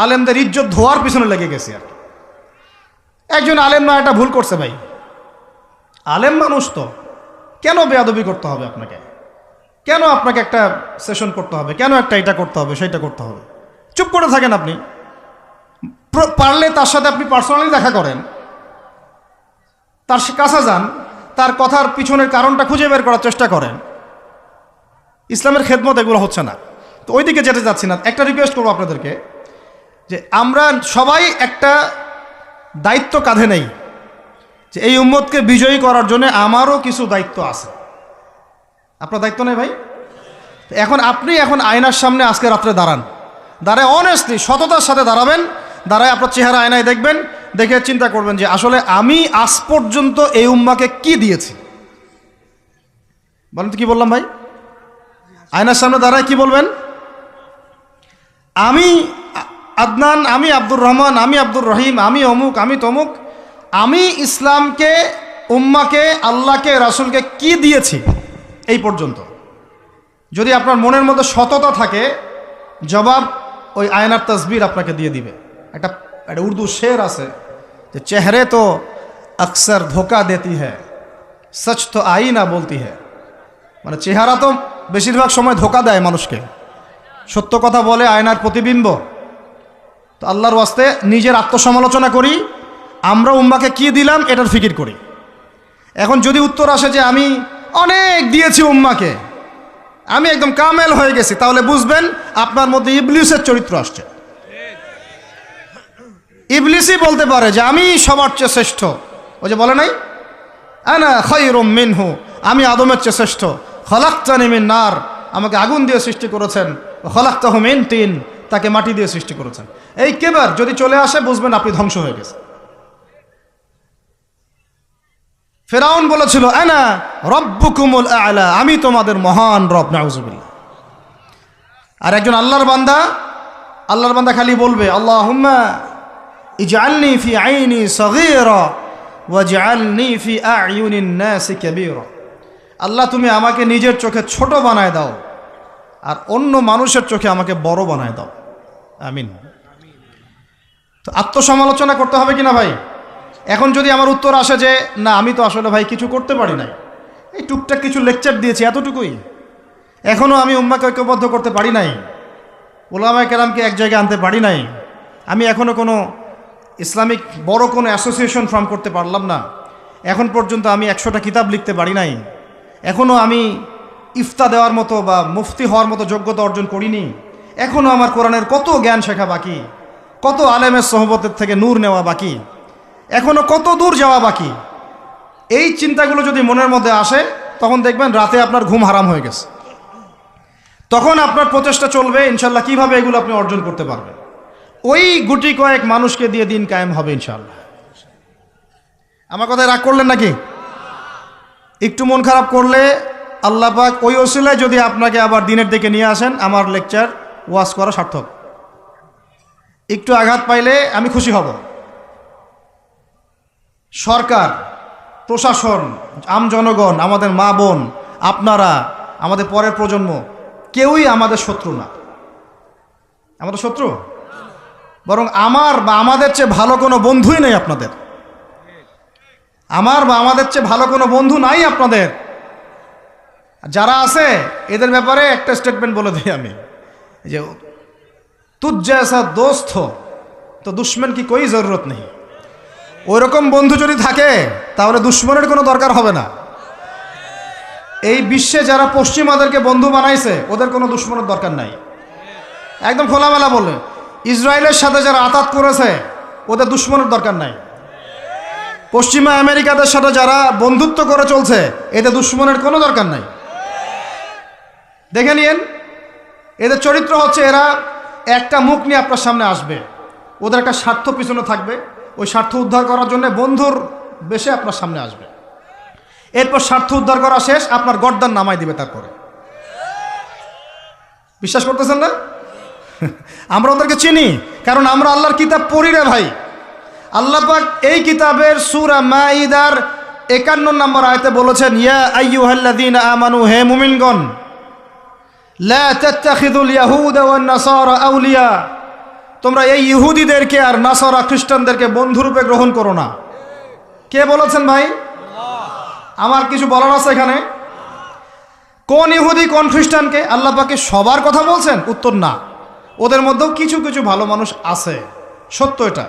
আলেমদের ইজ্জত ধোয়ার পিছনে লেগে গেছি আর কি। একজন আলেম না, এটা ভুল করছে ভাই, আলেম মানুষ তো, কেন বেয়াদবি করতে হবে আপনাকে? কেন আপনাকে একটা সেশন করতে হবে? কেন একটা এটা করতে হবে, সেইটা করতে হবে? চুপ করে থাকেন আপনি। পারলে তার সাথে আপনি পার্সোনালি দেখা করেন, তার কাছে যান, তার কথার পিছনের কারণটা খুঁজে বের করার চেষ্টা করেন। ইসলামের খেদমত এগুলো হচ্ছে না, তো ওইদিকে যেতে যাচ্ছি না। একটা রিকোয়েস্ট করবো আপনাদেরকে যে আমরা সবাই একটা দায়িত্ব কাঁধে নেই, যে এই উম্মতকে বিজয়ী করার জন্য আমারও কিছু দায়িত্ব আছে। আপনার দায়িত্ব নেই ভাই? আপনি আয়নার সামনে আজকে রাত্রে দাঁড়ায় অনেস্টলি সততার সাথে দাঁড়াবেন, দাঁড়ায় আপনার চেহারা আয়নায় দেখবেন, দেখে চিন্তা করবেন যে আসলে আমি আজ পর্যন্ত এই উম্মাকে কি দিয়েছি। বলেন তো কি বললাম ভাই? আয়নার সামনে দাঁড়ায় কি বলবেন? আমি আদনান, আমি আব্দুর রহমান, আমি আব্দুর রহিম, আমি অমুক, আমি তমুক, আমি ইসলামকে উম্মাকে, আল্লাহকে, রাসূলকে কি দিয়েছি এই পর্যন্ত। যদি আপনার মনের মধ্যে সততা থাকে, জবাব ওই আয়নার তসবির আপনাকে দিয়ে দিবে। একটা উর্দু শের আছে যে চেহারে তো আকসর ধোকা দেতি হ্যায়, সচ তো আইনা বলতি হ্যায়। মানে চেহারা তো বেশিরভাগ সময় ধোকা দেয় মানুষকে, সত্য কথা বলে আয়নার প্রতিবিম্ব। তো আল্লাহর ওয়াস্তে নিজের আত্মসমালোচনা করি, আমরা উম্মাকে কি দিলাম এটার ফিকির করি। এখন যদি উত্তর আসে যে আমি অনেক দিয়েছি উম্মাকে, আমি একদম কামেল হয়ে গেছি, তাহলে বুঝবেন আপনার মধ্যে ইবলিসের চরিত্র আসছে। ইবলিসই বলতে পারে যে আমি সবার চেয়ে শ্রেষ্ঠ। ওই যে বলে নাই, আনা খায়রুম মিনহু, আমি আদমের চেয়ে শ্রেষ্ঠ। খলাকতানি মিন নার, আমাকে আগুন দিয়ে সৃষ্টি করেছেন। খলাকতাহু মিন তিন, তাকে মাটি দিয়ে সৃষ্টি করেছেন। এই কেবার যদি চলে আসে, বুঝবেন আপনি ধ্বংস হয়ে গেছে। ফেরাউন বলেছিল আনা রব্বুকুমুল আ'লা, আমি তোমাদের মহান রব। নাউজুবিল্লাহ। আর একজন আল্লাহর বান্দা খালি বলবে আল্লাহুম্মা ইজআলনি ফি আইনি সগীরা ওয়াজআলনি ফি আ'য়ুনিন নাসি কাবীরা। আল্লাহ, তুমি আমাকে নিজের চোখে ছোট বানায় দাও আর অন্য মানুষের চোখে আমাকে বড় বানায় দাও। আমিন। তো আত্মসমালোচনা করতে হবে কিনা ভাই? এখন যদি আমার উত্তর আসে যে না, আমি তো আসলে ভাই কিছু করতে পারি নাই, এই টুকটাক কিছু লেকচার দিয়েছি এতটুকুই, এখনও আমি উম্মাকে ঐক্যবদ্ধ করতে পারি নাই, উলামায়ে কেরামকে এক জায়গায় আনতে পারি নাই, আমি এখনও কোনো ইসলামিক বড় কোনো অ্যাসোসিয়েশন ফর্ম করতে পারলাম না, এখন পর্যন্ত আমি 100টা কিতাব লিখতে পারি নাই, এখনও আমি ইফতা দেওয়ার মতো বা মুফতি হওয়ার মতো যোগ্যতা অর্জন করিনি, এখনও আমার কোরআনের কত জ্ঞান শেখা বাকি, কত আলেমের সোহবতের থেকে নূর নেওয়া বাকি, এখনও কত দূর যাওয়া বাকি। এই চিন্তাগুলো যদি মনের মধ্যে আসে, তখন দেখবেন রাতে আপনার ঘুম হারাম হয়ে গেছে। তখন আপনার প্রচেষ্টা চলবে ইনশাল্লাহ কিভাবে এগুলো আপনি অর্জন করতে পারবেন। ওই গুটি কয়েক মানুষকে দিয়ে দিন কায়েম হবে ইনশাল্লাহ। আমার কথায় রাগ করলেন নাকি? একটু মন খারাপ করলে আল্লাহ পাক ওই ওসিলায় যদি আপনাকে আবার দিনের দিকে নিয়ে আসেন, আমার লেকচার ওয়াজ করা সার্থক। একটু আঘাত পাইলে আমি খুশি হব। সরকার, প্রশাসন, আম জনগণ, আমাদের মা বোন, আপনারা, আমাদের পরের প্রজন্ম, কেউই আমাদের শত্রু না। আমাদের শত্রু বরং আমার বা আমাদের চেয়ে ভালো কোনো বন্ধুই নেই আপনাদের। আমার বা আমাদের চেয়ে ভালো কোনো বন্ধু নাই আপনাদের। যারা আছে এদের ব্যাপারে একটা স্টেটমেন্ট বলে দিই আমি, যে তুঝ জैसा दोस्त हो তো দুশ্মন কি কোই জরুরত নেই। ওই রকম বন্ধু যদি থাকে তাহলে দুশ্মনের কোনো দরকার হবে না। এই বিশ্বে যারা পশ্চিমাদেরকে বন্ধু বানাইছে ওদের কোনো দুশ্মনের দরকার নাই। একদম খোলামেলা বলে, ইসরায়েলের সাথে যারা আতাত করেছে ওদের দুশ্মনের দরকার নাই। পশ্চিমা আমেরিকাদের সাথে যারা বন্ধুত্ব করে চলছে এদের দুশ্মনের কোনো দরকার নাই। দেখে নিন, এদের চরিত্র হচ্ছে এরা একটা মুখ নিয়ে আপনার সামনে আসবে, ওদের একটা স্বার্থ পিছনে থাকবে, ওই স্বার্থ উদ্ধার করার জন্য বন্ধুর বেশে আপনার সামনে আসবে। এরপর স্বার্থ উদ্ধার করা শেষ, আপনার গর্দান নামাই দিবে। তারপরে বিশ্বাস করতেছেন না? আমরা ওদেরকে চিনি, কারণ আমরা আল্লাহর কিতাব পড়ি রে ভাই। আল্লাহ পাক এই কিতাবের সূরা মাঈদার 51 নম্বর আয়াতে বলেছেন, ইয়া আইয়ুহাল্লাযীনা আমানু, হে মুমিনগণ, লা তাত্তাখিযুল ইয়াহুদা ওয়ান নাসারা আউলিয়া, তোমরা এই ইহুদিদেরকে আর নাসারা খ্রিস্টানদেরকে বন্ধুরূপে গ্রহণ করো না। কে বলেছেন ভাই? আমার কিছু বলার আছে এখানে? কোন ইহুদি কোন খ্রিস্টানকে? আল্লাহ পাকে সবার কথা বলছেন? উত্তর না, ওদের মধ্যেও কিছু কিছু ভালো মানুষ আছে, সত্য এটা।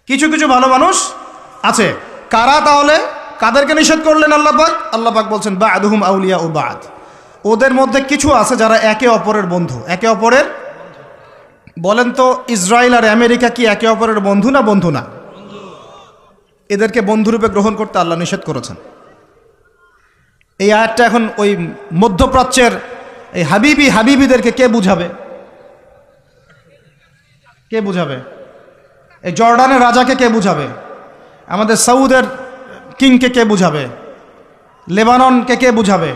কিছু কিছু ভালো মানুষ আছে। কারা তাহলে? কাদেরকে নিষেধ করলেন আল্লাহ পাক? আল্লাহ পাক বলছেন বা'দুহুম আউলিয়া ও বা'দ, ওদের মধ্যে কিছু আছে যারা একে অপরের বন্ধু। একে অপরের, বলেন তো ইসরায়েল আর আমেরিকা কি একে অপরের বন্ধু না বন্ধু না? এদেরকে বন্ধুরূপে গ্রহণ করতে আল্লাহ নিষেধ করেছেন। এই আয়াতটা এখন ওই মধ্যপ্রাচ্যের এই হাবিবিদেরকে কে বুঝাবে? কে বুঝাবে? এই জর্ডানের রাজাকে কে বুঝাবে? আমাদের সৌদের কিংকে কে বুঝাবে? লেবাননকে কে বুঝাবে?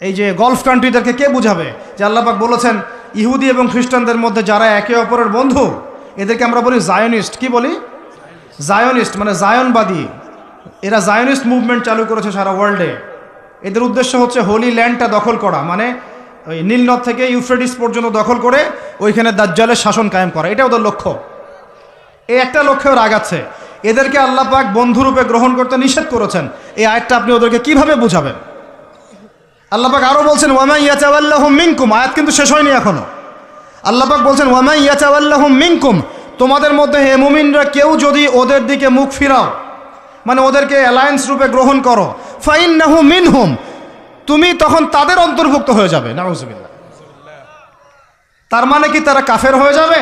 এই যে গলফ কান্ট্রিদেরকে কে বুঝাবে যে আল্লাহ পাক বলেছেন ইহুদি এবং খ্রিস্টানদের মধ্যে যারা একে অপরের বন্ধু, এদেরকে আমরা বলি জায়নিস্ট। কি বলি? জায়নিস্ট, মানে জায়নবাদী। এরা জায়নিস্ট মুভমেন্ট চালু করেছে সারা ওয়ার্ল্ডে। এদের উদ্দেশ্য হচ্ছে হোলি ল্যান্ডটা দখল করা, মানে ওই নীলনদ থেকে ইউফ্রেটিস পর্যন্ত দখল করে ওইখানে দাজ্জালের শাসন কায়েম করা, এটা ওদের লক্ষ্য। এই একটা লক্ষ্যে ওরা আগাচ্ছে। এদেরকে আল্লাহ পাক বন্ধুরূপে গ্রহণ করতে নিষেধ করেছেন। এই আয়াতটা আপনি ওদেরকে কিভাবে বুঝাবেন? আল্লাহ পাক আরও বলছেন ওয়ামা ইয়াতাওয়াল্লাহুম মিনকুম, আয়াত কিন্তু শেষ হয়নি এখনো। আল্লাহ পাক বলছেন ওয়ামা ইয়াতাওয়াল্লাহুম মিনকুম, তোমাদের মধ্যে হে মুমিনরা কেউ যদি ওদের দিকে মুখ ফিরাও, মানে ওদেরকে অ্যালায়েন্স রূপে গ্রহণ করো, ফাইন্নাহু মিনহুম, তুমি তখন তাদের অন্তর্ভুক্ত হয়ে যাবে। নাউযুবিল্লাহ। তার মানে কি তারা কাফের হয়ে যাবে?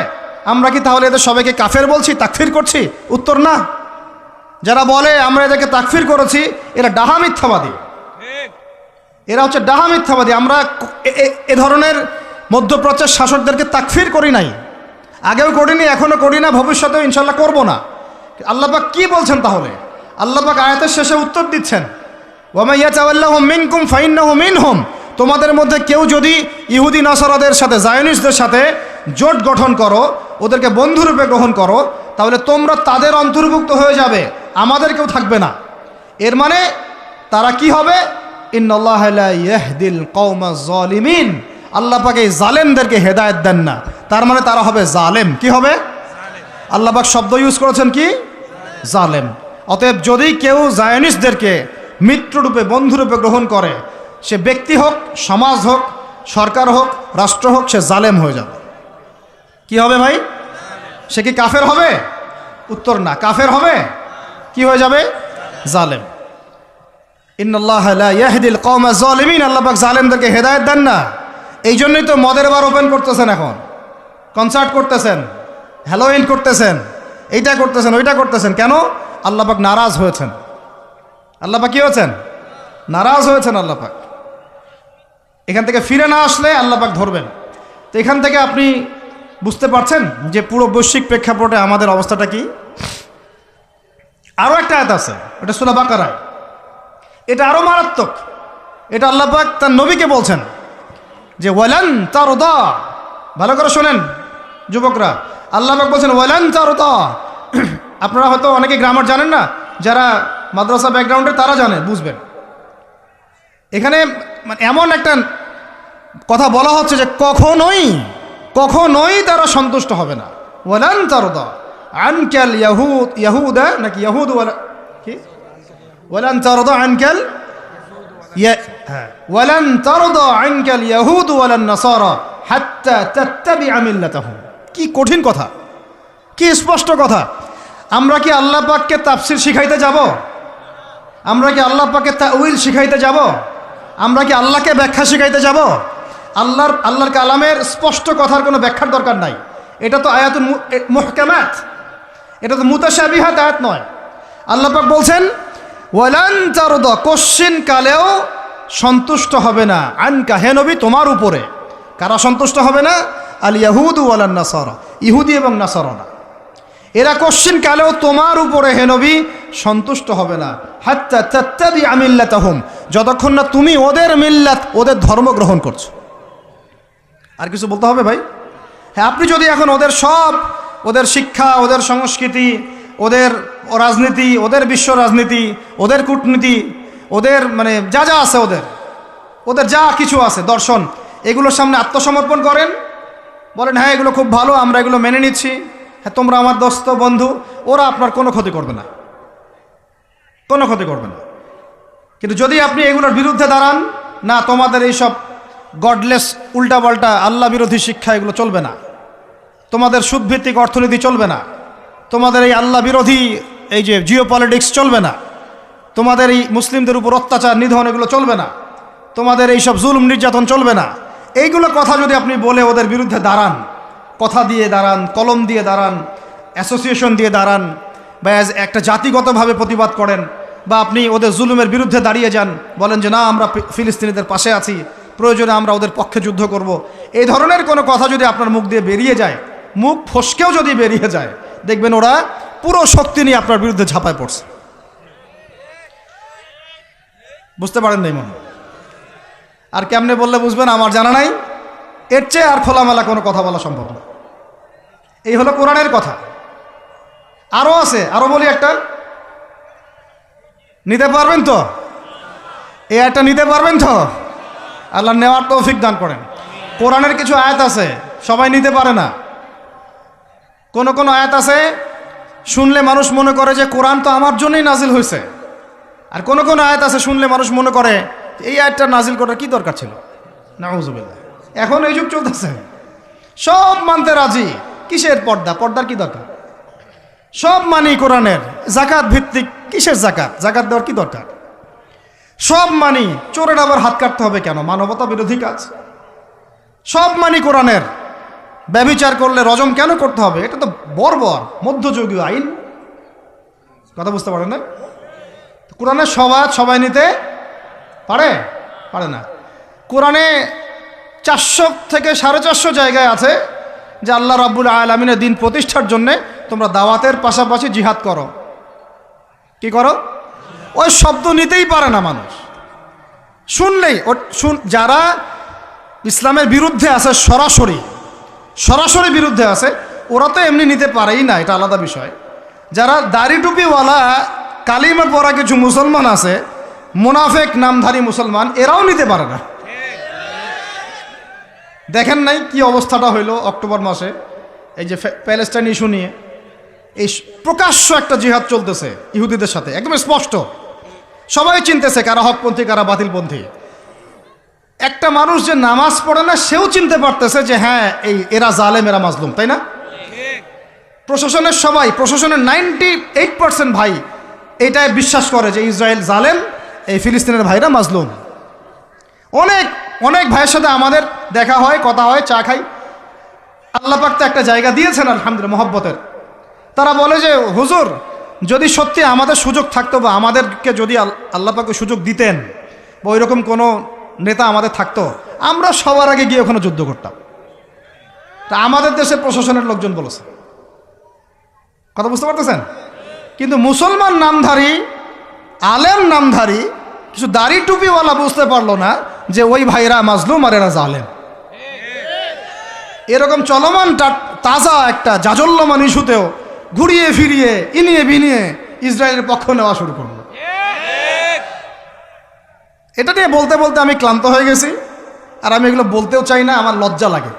আমরা কি তাহলে এদের সবাইকে কাফের বলছি, তাকফির করছি? উত্তর না। যারা বলে আমরা এদেরকে তাকফির করেছি, এরা ডাহা মিথ্যাবাদী। এরা হচ্ছে ডাহা মিথ্যাবাদী। আমরা এ ধরনের মধ্যপ্রাচ্যের শাসকদেরকে তাকফির করি নাই, আগেও করিনি, এখনও করি না, ভবিষ্যতেও ইনশাল্লাহ করব না। আল্লাহ পাক কি বলছেন তাহলে? আল্লাহ পাক আয়াতের শেষে উত্তর দিচ্ছেন ওয়ামা ইয়াতাওয়াল্লাহুম মিনকুম ফাইন্নাহু মিনহুম, তোমাদের মধ্যে কেউ যদি ইহুদি নাসারাদের সাথে, জায়নিস্টদের সাথে জোট গঠন করো, ওদেরকে বন্ধুরূপে গ্রহণ করো, তাহলে তোমরা তাদের অন্তর্ভুক্ত হয়ে যাবে, আমাদের কেউ থাকবে না। এর মানে তারা কি হবে? ইন্নাল্লাহা লা ইয়াহদিল কওমাজ জালিমিন, আল্লাহ পাক এই জালেমদেরকে হেদায়েত দেন না, তার মানে তারা হবে জালেম। কি হবে? আল্লাহ পাক শব্দ ইউজ করেছেন কি? জালেম। অতএব যদি কেউ জায়নিস্টদেরকে মিত্ররূপে, বন্ধুরূপে গ্রহণ করে, সে ব্যক্তি হোক, সমাজ হোক, সরকার হোক, রাষ্ট্র হোক, সে জালেম হয়ে যাবে। কি হবে ভাই? সে কি কাফের হবে? উত্তর না। কাফের হবে, কি হয়ে যাবে? জালেম। ইন্নাল্লাহা লা ইয়াহদিল কওমাজ জালিমিন, আল্লাহ পাক জালেমদেরকে হেদায়েত দেন না। এই জন্যই তো মদের বার ওপেন করতেছেন, এখন কনসার্ট করতেছেন, হ্যালোইন করতেছেন, এইটা করতেছেন, ওইটা করতেছেন। কেন? আল্লাহ পাক নারাজ হয়েছেন। আল্লাহ পাক কি হয়েছেন? নারাজ হয়েছেন আল্লাহ পাক। এখান থেকে ফিরে না আসলে আল্লাহ পাক ধরবেন। তো এখান থেকে আপনি বুঝতে পারছেন যে পুরো বৈশ্বিক প্রেক্ষাপটে আমাদের অবস্থাটা কি। আরও একটা আয়াত আছে, এটা সূরা বাকারায়, এটা আরও মারাত্মক। এটা আল্লাহ পাক তার নবীকে বলছেন যে ওয়ালান তারদা, ভালো করে শোনেন যুবকরা, আল্লাহ পাক বলছেন ওয়ালান তারদা। আপনারা হয়তো অনেকে গ্রামার জানেন না, যারা মাদ্রাসা ব্যাকগ্রাউন্ডে তারা জানে, বুঝবেন। এখানে এমন একটা কথা বলা হচ্ছে যে কখনোই তারা সন্তুষ্ট হবে না। ওয়ালান তারদা আনকাল ইয়াহুদা, নাকি ইয়াহুদ, কি ওয়ালান তারদা আনকাল, ওয়ালান তারদা আনকাল ইয়াহুদ ওয়ালান নাসারা হাত্তা তাত্তাবিআ মিল্লাতাহুম। কি কঠিন কথা, কি স্পষ্ট কথা। আমরা কি আল্লাহ পাককে তাফসির শিখাইতে যাব? আমরা কি আল্লাহ পাককে তাউইল শিখাইতে যাব? আমরা কি আল্লাহকে ব্যাখ্যা শিখাইতে যাব? আল্লাহর কালামের স্পষ্ট কথার কোনো ব্যাখ্যার দরকার নাই। এটা তো আয়াতুল মুহকামাত, এটা তো মুতাশাবিহাত আয়াত নয়। আল্লাহ পাক বলছেন ওয়ালান তারদা, কোশ্চিন কালেও সন্তুষ্ট হবে না, আনকা, হে নবী, তোমার উপরে। কারা সন্তুষ্ট হবে না? আল ইয়াহুদ ওয়ালান নাসারা, ইহুদি এবং নাসারানা। এরা কোশ্চিন কালেও তোমার উপরে হে নবী সন্তুষ্ট হবে না, হাত্তা তাত্তাবিআ মিল্লাতাহুম, যতক্ষণ না তুমি ওদের মিল্লাত, ওদের ধর্ম গ্রহণ করছো। আর কিছু বলতে হবে ভাই? হ্যাঁ, আপনি যদি এখন ওদের শিক্ষা, ওদের সংস্কৃতি, ওদের রাজনীতি, ওদের বিশ্ব রাজনীতি, ওদের কূটনীতি, ওদের মানে যা যা আছে, ওদের যা কিছু আছে, দর্শন, এগুলোর সামনে আত্মসমর্পণ করেন, বলেন হ্যাঁ এগুলো খুব ভালো, আমরা এগুলো মেনে নিচ্ছি, হ্যাঁ তোমরা আমার দোস্ত বন্ধু, ওরা আপনার কোনো ক্ষতি করবে না, কোনো ক্ষতি করবে না। কিন্তু যদি আপনি এগুলোর বিরুদ্ধে দাঁড়ান, না তোমাদের এইসব গডলেস, উল্টাপাল্টা, আল্লাহ বিরোধী শিক্ষা এগুলো চলবে না, তোমাদের সুদভিত্তিক অর্থনীতি চলবে না, তোমাদের এই আল্লাহ বিরোধী এই যে জিও পলিটিক্স চলবে না, তোমাদের এই মুসলিমদের উপর অত্যাচার নিধন এগুলো চলবে না, তোমাদের এইসব জুলুম নির্যাতন চলবে না, এইগুলো কথা যদি আপনি বলে ওদের বিরুদ্ধে দাঁড়ান, কথা দিয়ে দাঁড়ান, কলম দিয়ে দাঁড়ান, অ্যাসোসিয়েশন দিয়ে দাঁড়ান, বা একটা জাতিগতভাবে প্রতিবাদ করেন, বা আপনি ওদের জুলুমের বিরুদ্ধে দাঁড়িয়ে যান, বলেন যে না আমরা ফিলিস্তিনিদের পাশে আছি, প্রয়োজনে আমরা ওদের পক্ষে যুদ্ধ করব, এই ধরনের কোনো কথা যদি আপনার মুখ দিয়ে বেরিয়ে যায়, মুখ ফসকেও যদি বেরিয়ে যায়, দেখবেন ওরা পুরো শক্তি নিয়ে আপনার বিরুদ্ধে ঝাঁপায় পড়ছে। বুঝতে পারেন নাই মনে? আর কেমনে বললে বুঝবেন আমার জানা নাই, এর চেয়ে আর খোলামেলা কোনো কথা বলা সম্ভব না। এই হলো কোরআনের কথা। আরও আছে, আরও বলি একটা, নিতে পারবেন তো? এই আয়াতটা নিতে পারবেন তো? আল্লাহ নেওয়ার তৌফিক দান করেন। কোরআনের কিছু আয়াত আছে সবাই নিতে পারে না। কোন কোন আয়াত আছে শুনলে মানুষ মনে করে যে কোরআন তো আমার জন্যই নাজিল হয়েছে, আর কোন কোন আয়াত আছে শুনলে মানুষ মনে করে এই আয়াতটা নাজিল করার কি দরকার ছিল। নাউজুবিল্লাহ। এখন এই যুগ চলতেছে, সব মানতে রাজি। কিসের পর্দা? পর্দার কি দরকার? সব মানি কোরআনের। জাকাত ভিত্তিক, কিসের জাকাত? জাকাত দেওয়ার কি দরকার? সব মানি। চোরের আবার হাত কাটতে হবে কেন? মানবতা বিরোধী কাজ। সব মানি কোরআনের। ব্যভিচার করলে রজম কেন করতে হবে? এটা তো বর্বর মধ্যযুগীয় আইন। কথা বুঝতে পারেন না? কোরআনের সবাদ সবাই নিতে পারে পারে না। কোরআনে 400 থেকে 450 জায়গায় আছে যে আল্লাহ রাব্বুল আলামিনের দিন প্রতিষ্ঠার জন্য তোমরা দাওয়াতের পাশাপাশি জিহাদ করো। কি করো? ওই শব্দ নিতেই পারে না মানুষ। শুনলেই যারা ইসলামের বিরুদ্ধে আছে, সরাসরি বিরুদ্ধে আছে, ওরা তো এমনি নিতে পারেই না, এটা আলাদা বিষয়। যারা দাড়ি টুপিওয়ালা কালিমা পড়া কিছু মুসলমান আছে, মুনাফেক নামধারী মুসলমান, এরাও নিতে পারে না। দেখেন নাই কি অবস্থাটা হইলো অক্টোবর মাসে, এই যে প্যালেস্টাইন ইস্যু নিয়ে এই প্রকাশ্য একটা জিহাদ চলতেছে ইহুদিদের সাথে, একদম স্পষ্ট, সবাই চিনতেছে কারা হকপন্থী কারা বাতিলপন্থী। একটা মানুষ যে নামাজ পড়ে না সেও চিনতে পারতেছে যে হ্যাঁ এরা জালেম, এরা মাজলুম, তাই না? প্রশাসনের 98% ভাই এটাই বিশ্বাস করে যে ইসরায়েল জালেম, এই ফিলিস্তিনের ভাইরা মাজলুম। অনেক ভাইয়ের সাথে আমাদের দেখা হয়, কথা হয়, চা খাই। আল্লাহ পাক তো একটা জায়গা দিয়েছেন আলহামদুলিল্লাহ মহব্বতের। তারা বলে যে হুজুর, যদি সত্যি আমাদের সুযোগ থাকতো বা আমাদেরকে যদি আল্লাহ পাক সুযোগ দিতেন বা ওইরকম কোনো নেতা আমাদের থাকতো, আমরা সবার আগে গিয়ে ওখানে যুদ্ধ করতাম। তা আমাদের দেশের প্রশাসনের লোকজন বলেছে। কথা বুঝতে পারতেছেন? কিন্তু মুসলমান নামধারী, আলেম নামধারী কিছু দাড়ি টুপিওয়ালা বুঝতে পারলো না যে ওই ভাইরা মাজলুম আর এরা জালেম। এরকম চলমান তাজা একটা জাজল্যমান ইস্যুতেও ঘুরিয়ে ফিরিয়ে ইনিয়ে বিনিয়ে ইসরায়েলের পক্ষ নেওয়া শুরু করলো। এটা নিয়ে বলতে বলতে আমি ক্লান্ত হয়ে গেছি, আর আমি এগুলো বলতেও চাই না, আমার লজ্জা লাগে।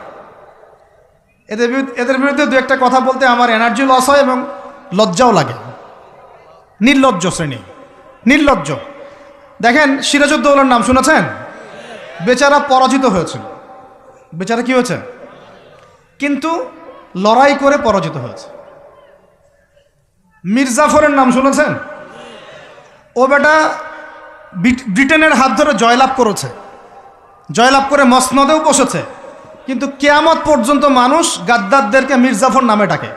এদের বিরুদ্ধে দু একটা কথা বলতে আমার এনার্জি লস হয় এবং লজ্জাও লাগে। নির্লজ্জ শ্রেণী, নির্লজ্জ। দেখেন সিরাজউদ্দৌলার নাম শুনেছেন? বেচারা পরাজিত হয়েছিল। বেচারা কি হয়েছে? কিন্তু লড়াই করে পরাজিত হয়েছে। মীর জাফরের নাম শুনেছেন? ও বেটা ব্রিটেনের হাত ধরে জয়লাভ করেছে, জয়লাভ করে মসনদেও বসেছে, কিন্তু কিয়ামত পর্যন্ত মানুষ গাদ্দারদেরকে মীর জাফর নামে ডাকে।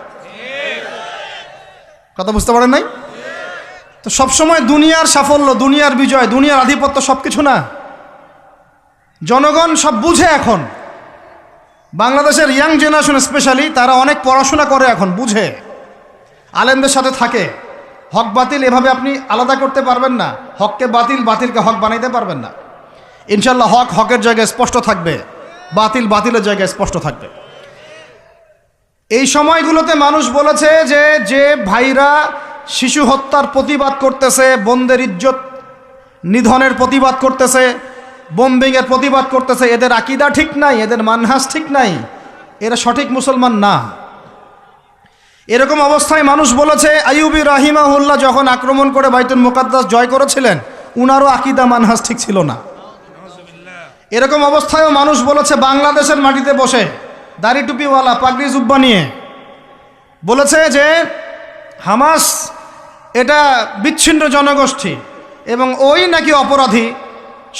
কথা বুঝতে পারেন নাই? তো সবসময় দুনিয়ার সাফল্য, দুনিয়ার বিজয়, দুনিয়ার আধিপত্য সবকিছু না। জনগণ সব বুঝে এখন। বাংলাদেশের ইয়াং জেনারেশন স্পেশালি, তারা অনেক পড়াশোনা করে এখন, বুঝে, আলেমদের সাথে থাকে। হক বাতিল এভাবে আপনি আলাদা করতে পারবেন না। হককে বাতিল, বাতিলকে হক বানাইতে পারবেন না। ইনশাল্লাহ হক হকের জায়গায় স্পষ্ট থাকবে, বাতিল বাতিলের জায়গায় স্পষ্ট থাকবে। এই সময়গুলোতে মানুষ বলেছে যে যে ভাইরা শিশু হত্যার প্রতিবাদ করতেছে, বোনদের ইজ্জত নিধনের প্রতিবাদ করতেছে, বোম্বিংয়ের প্রতিবাদ করতেছে, এদের আকীদা ঠিক নাই, এদের মানহাজ ঠিক নাই, এরা সঠিক মুসলমান না। এরকম অবস্থায় মানুষ বলেছে আইয়ুবী রাহিমাহুল্লাহ যখন আক্রমণ করে বাইতুল মুকাদ্দাস জয় করেছিলেন, উনারও আকীদা মানহাজ ঠিক ছিল না। এরকম অবস্থায়ও মানুষ বলেছে বাংলাদেশের মাটিতে বসে দাড়ি টুপিওয়ালা পাগড়ি জুব্বা নিয়ে বলেছে যে হামাস এটা বিচ্ছিন্ন জনগোষ্ঠী এবং ওই নাকি অপরাধী,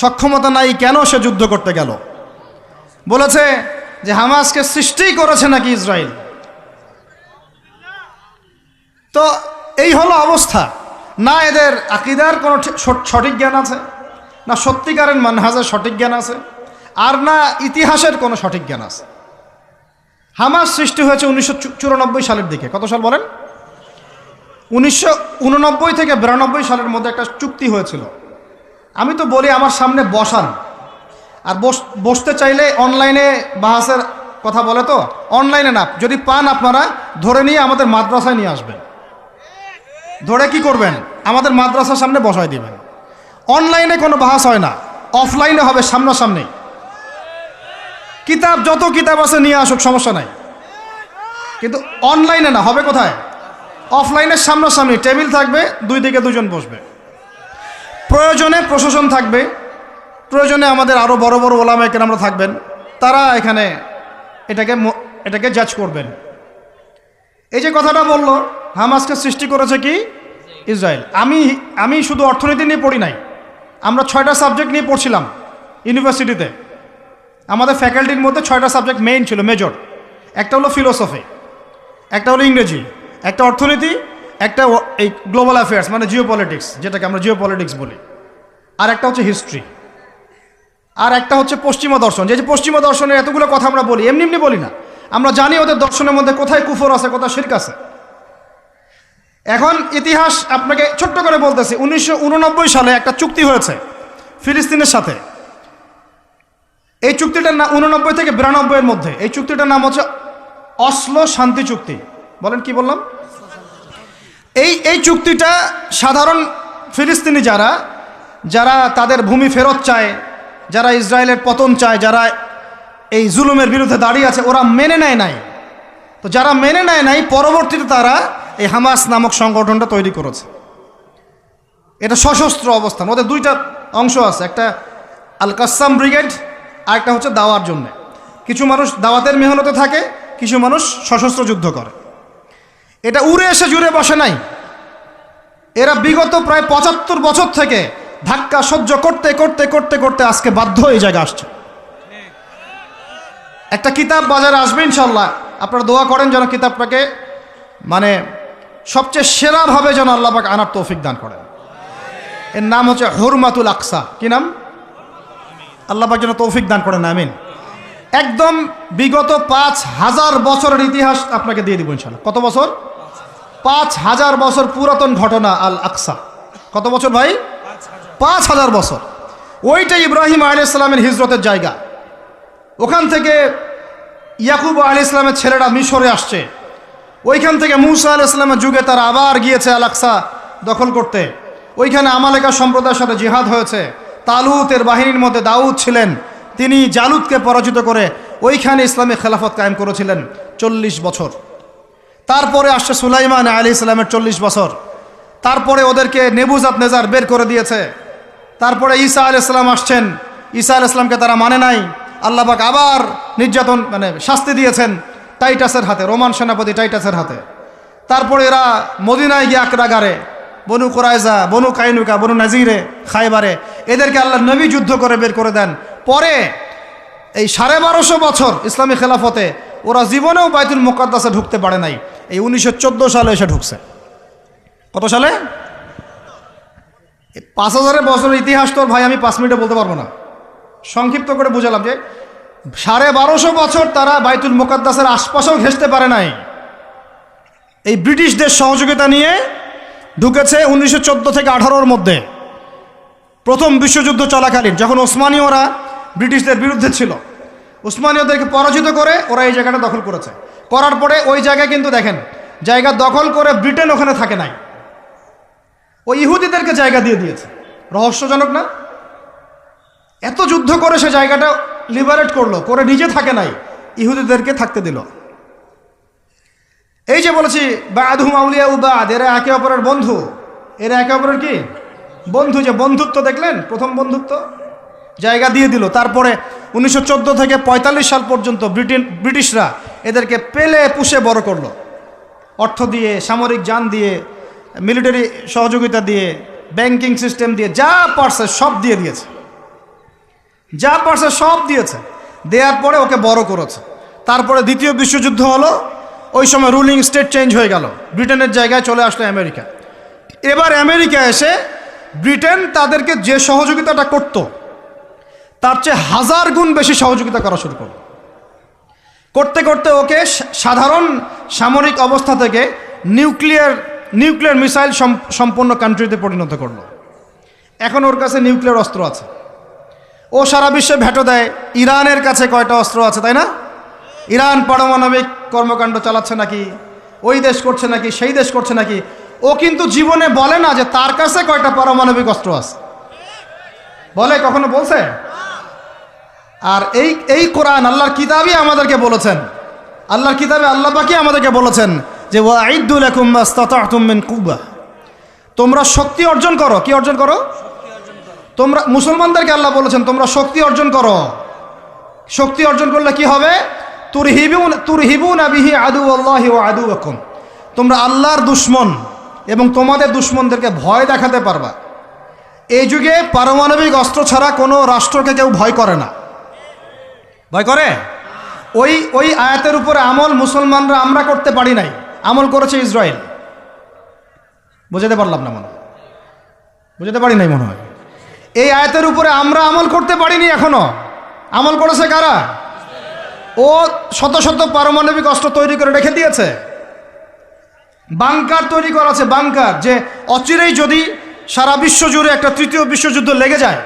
সক্ষমতা নাই, কেন সে যুদ্ধ করতে গেল। বলেছে যে হামাসকে সৃষ্টি করেছে নাকি ইসরায়েল। তো এই হলো অবস্থা। না এদের আকীদার কোনো সঠিক জ্ঞান আছে, না সত্যিকারের মানহাজের সঠিক জ্ঞান আছে, আর না ইতিহাসের কোনো সঠিক জ্ঞান আছে। হামাস সৃষ্টি হয়েছে 1994 সালের দিকে। কত সাল বলেন? 1989 থেকে 92 সালের মধ্যে একটা চুক্তি হয়েছিল। আমি তো বলি আমার সামনে বসান, আর বসতে চাইলে অনলাইনে বাহাসের কথা বলে, তো অনলাইনে না, যদি পান আপনারা ধরে নিয়ে আমাদের মাদ্রাসায় নিয়ে আসবেন। ধরে কি করবেন? আমাদের মাদ্রাসার সামনে বসায় দিবেন। অনলাইনে কোনো বাহাস হয় না, অফলাইনে হবে সামনাসামনি। কিতাব যত কিতাব আছে নিয়ে আসুক, সমস্যা নাই, কিন্তু অনলাইনে না, হবে কোথায়? অফলাইনের সামনাসামনি টেবিল থাকবে, দুই দিকে দুজন বসবে। প্রয়োজনে প্রশাসন থাকবে, প্রয়োজনে আমাদের আরও বড় বড় ওলামায়ে কেরামরা থাকবেন, তারা এখানে এটাকে জাজ করবেন। এই যে কথাটা বললো, হামাসকে সৃষ্টি করেছে কি? ইসরায়েল। আমি শুধু অর্থনীতি নিয়ে পড়ি নাই, আমরা 6টা সাবজেক্ট নিয়ে পড়ছিলাম ইউনিভার্সিটিতে। আমাদের ফ্যাকাল্টির মধ্যে 6টা সাবজেক্ট মেইন ছিল, মেজর। একটা হলো ফিলোসফি, একটা হলো ইংরেজি, একটা অর্থনীতি, একটা এই গ্লোবাল অ্যাফেয়ার্স মানে জিওপলিটিক্স, যেটাকে আমরা জিওপলিটিক্স বলি, আর একটা হচ্ছে হিস্ট্রি, আর একটা হচ্ছে পশ্চিমা দর্শন। যে পশ্চিমা দর্শনের এতগুলো কথা আমরা বলি, এমনি এমনি বলি না, আমরা জানি ওদের দর্শনের মধ্যে কোথায় কুফর আছে, কোথায় শিরক আছে। এখন ইতিহাস আপনাকে ছোট্ট করে বলতেছি, 1989 সালে একটা চুক্তি হয়েছে ফিলিস্তিনের সাথে। এই চুক্তিটার নাম 89 থেকে 92 এর মধ্যে, এই চুক্তিটার নাম হচ্ছে অসলো শান্তি চুক্তি। বলেন কি বললাম? এই চুক্তিটা সাধারণ ফিলিস্তিনি যারা তাদের ভূমি ফেরত চায়, যারা ইসরায়েলের পতন চায়, যারা এই জুলুমের বিরুদ্ধে দাঁড়িয়ে আছে, ওরা মেনে নেয় নাই। তো যারা মেনে নেয় নাই, পরবর্তীতে তারা এই হামাস নামক সংগঠনটা তৈরি করেছে। এটা সশস্ত্র অবস্থান, ওদের দুইটা অংশ আছে, একটা আল কাসাম ব্রিগেড, আর একটা হচ্ছে দাওয়ার জন্য। কিছু মানুষ দাওয়াতের মেহনতে থাকে, কিছু মানুষ সশস্ত্র যুদ্ধ করে। এটা উড়ে এসে জুড়ে বসে নাই, এরা বিগত প্রায় 75 বছর থেকে ধাক্কা সহ্য করতে করতে করতে করতে আজকে বাধ্য এই জায়গায় আসছে। একটা কিতাব বাজারে আসবে ইনশাল্লাহ, আপনারা দোয়া করেন যেন কিতাবটাকে মানে সবচেয়ে সেরাভাবে যেন আল্লাহ পাক আনার তৌফিক দান করেন। এর নাম হচ্ছে হুরমাতুল আকসা। কি নাম? আল্লাহ পাক যেন তৌফিক দান করেন, আমিন। একদম বিগত 5000 বছরের ইতিহাস আপনাকে দিয়ে দিব ইনশাল্লাহ। কত বছর? 5000 বছর পুরাতন ঘটনা আল আকসা। কত বছর ভাই? 5000 বছর। ওইটা ইব্রাহিম আলাইহিস সালামের হিজরতের জায়গা। ওখান থেকে ইয়াকুব আলাইহিস সালামের ছেলেরা মিশরে আসছে, ওইখান থেকে মুসা আলাইহিস সালামের যুগে তারা আবার গিয়েছে আল আকসা দখল করতে। ওইখানে আমালেকা সম্প্রদায়ের সাথে জিহাদ হয়েছে। তালুতের বাহিনীর মধ্যে দাউদ ছিলেন, তিনি জালুতকে পরাজিত করে ওইখানে ইসলামী খেলাফত কায়েম করেছিলেন 40 বছর। তারপরে আসছে সুলাইমান আলাইহিস সালামের 40 বছর। তারপরে ওদেরকে নেবুজাত নেজার বের করে দিয়েছে। তারপরে ঈসা আলাইহিস সালাম আসছেন, ঈসা আলাইহিস সালামকে তারা মানে নাই। আল্লাহ পাক আবার নির্যাতন মানে শাস্তি দিয়েছেন টাইটাসের হাতে, রোমান সেনাপতি টাইটাসের হাতে। তারপরে এরা মদিনায় গিয়ে আকরাগারে, বনু কুরাইজা, বনু কাইনুকা, বনু নাজিরে, খায়বারে, এদেরকে আল্লাহ নবী যুদ্ধ করে বের করে দেন। পরে এই 1250 বছর ইসলামী খেলাফতে ওরা জীবনেও বাইতুল মুকাদ্দাসে ঢুকতে পারে নাই। এই 1914 সালে এসে ঢুকছে। কত সালে? 5000 বছরের ইতিহাস তো ভাই আমি 5 মিনিটে বলতে পারবো না, সংক্ষিপ্ত করে বুঝালাম যে 1250 বছর তারা বাইতুল মুকাদ্দাসের আশপাশেও ঘেঁষতে পারে নাই। এই ব্রিটিশদের সহযোগিতা নিয়ে ঢুকেছে 1914 থেকে 18-র মধ্যে, প্রথম বিশ্বযুদ্ধ চলাকালীন, যখন ওসমানীয়রা ব্রিটিশদের বিরুদ্ধে ছিল। ওসমানীয়দেরকে পরাজিত করে ওরা এই জায়গাটা দখল করেছে। করার পরে ওই জায়গায় কিন্তু দেখেন জায়গা দখল করে ব্রিটেন ওখানে থাকে নাই, ওই ইহুদিদেরকে জায়গা দিয়ে দিয়েছে। রহস্যজনক না? এত যুদ্ধ করে সে জায়গাটা লিবারেট করলো, করে নিজে থাকে নাই, ইহুদিদেরকে থাকতে দিল। এই যে বলেছি বা'দুহুম আউলিয়া বা'দ, এরা একে অপরের বন্ধু, এরা একে অপরের কি বন্ধু। যে বন্ধুত্ব দেখলেন, প্রথম বন্ধুত্ব, জায়গা দিয়ে দিল। তারপরে 1914 থেকে 45 সাল পর্যন্ত ব্রিটিশরা এদেরকে পেলে পুষে বড় করলো, অর্থ দিয়ে, সামরিক যান দিয়ে, মিলিটারি সহযোগিতা দিয়ে, ব্যাংকিং সিস্টেম দিয়ে, যা পারছে সব দিয়ে দিয়েছে, যা পারছে সব দিয়েছে। দেওয়ার পরে ওকে বড় করেছে। তারপরে দ্বিতীয় বিশ্বযুদ্ধ হলো, ওই সময় রুলিং স্টেট চেঞ্জ হয়ে গেল, ব্রিটেনের জায়গায় চলে আসলো আমেরিকা। এবার আমেরিকা এসে ব্রিটেন তাদেরকে যে সহযোগিতাটা করত তার চেয়ে 1000 গুণ বেশি সহযোগিতা করা শুরু করলো। করতে করতে ওকে সাধারণ সামরিক অবস্থা থেকে নিউক্লিয়ার মিসাইল সম্পন্ন কান্ট্রিতে পরিণত করলো। এখন ওর কাছে নিউক্লিয়ার অস্ত্র আছে, ও সারা বিশ্বে ভেটো দেয়। ইরানের কাছে কয়টা অস্ত্র আছে, তাই না? ইরান পারমাণবিক কর্মকাণ্ড চালাচ্ছে নাকি, ওই দেশ করছে নাকি, সেই দেশ করছে নাকি, ও কিন্তু জীবনে বলে না যে তার কাছে কয়টা পারমাণবিক অস্ত্র আছে, বলে? কখনো বলছে? আর এই কোরআন আল্লাহর কিতাবই আমাদেরকে বলেছেন, আল্লাহর কিতাবে আল্লাহ পাকই আমাদেরকে বলেছেন যে ওয়াইদ্দু লাকুম মাস্তাতা'তুম মিন কুওয়া, তোমরা শক্তি অর্জন করো। কি অর্জন করো? তোমরা মুসলমানদেরকে আল্লাহ বলেছেন তোমরা শক্তি অর্জন করো। শক্তি অর্জন করলে কি হবে? তুরহিবুনা বিহি আদুওয়াল্লাহি ওয়া আদুওয়াকুম, তোমরা আল্লাহর দুশমন এবং তোমাদের দুশমনদেরকে ভয় দেখাতে পারবা। এই যুগে পারমাণবিক অস্ত্র ছাড়া কোনো রাষ্ট্রকে কেউ ভয় করে না। ভয় করে? ওই আয়াতের উপরে আমল মুসলমানরা আমরা করতে পারি নাই, আমল করেছে ইসরায়েল। বুঝাতে পারলাম না, মনে হয় বুঝাতে পারি নাই মনে হয়। এই আয়াতের উপরে আমরা আমল করতে পারিনি এখনো। আমল করেছে কারা? ও শত শত পারমাণবিক অস্ত্র তৈরি করে রেখে দিয়েছে, বাংকার তৈরি করা আছে, বাংকার, যে অচিরেই যদি সারা বিশ্ব জুড়ে একটা তৃতীয় বিশ্বযুদ্ধ লেগে যায়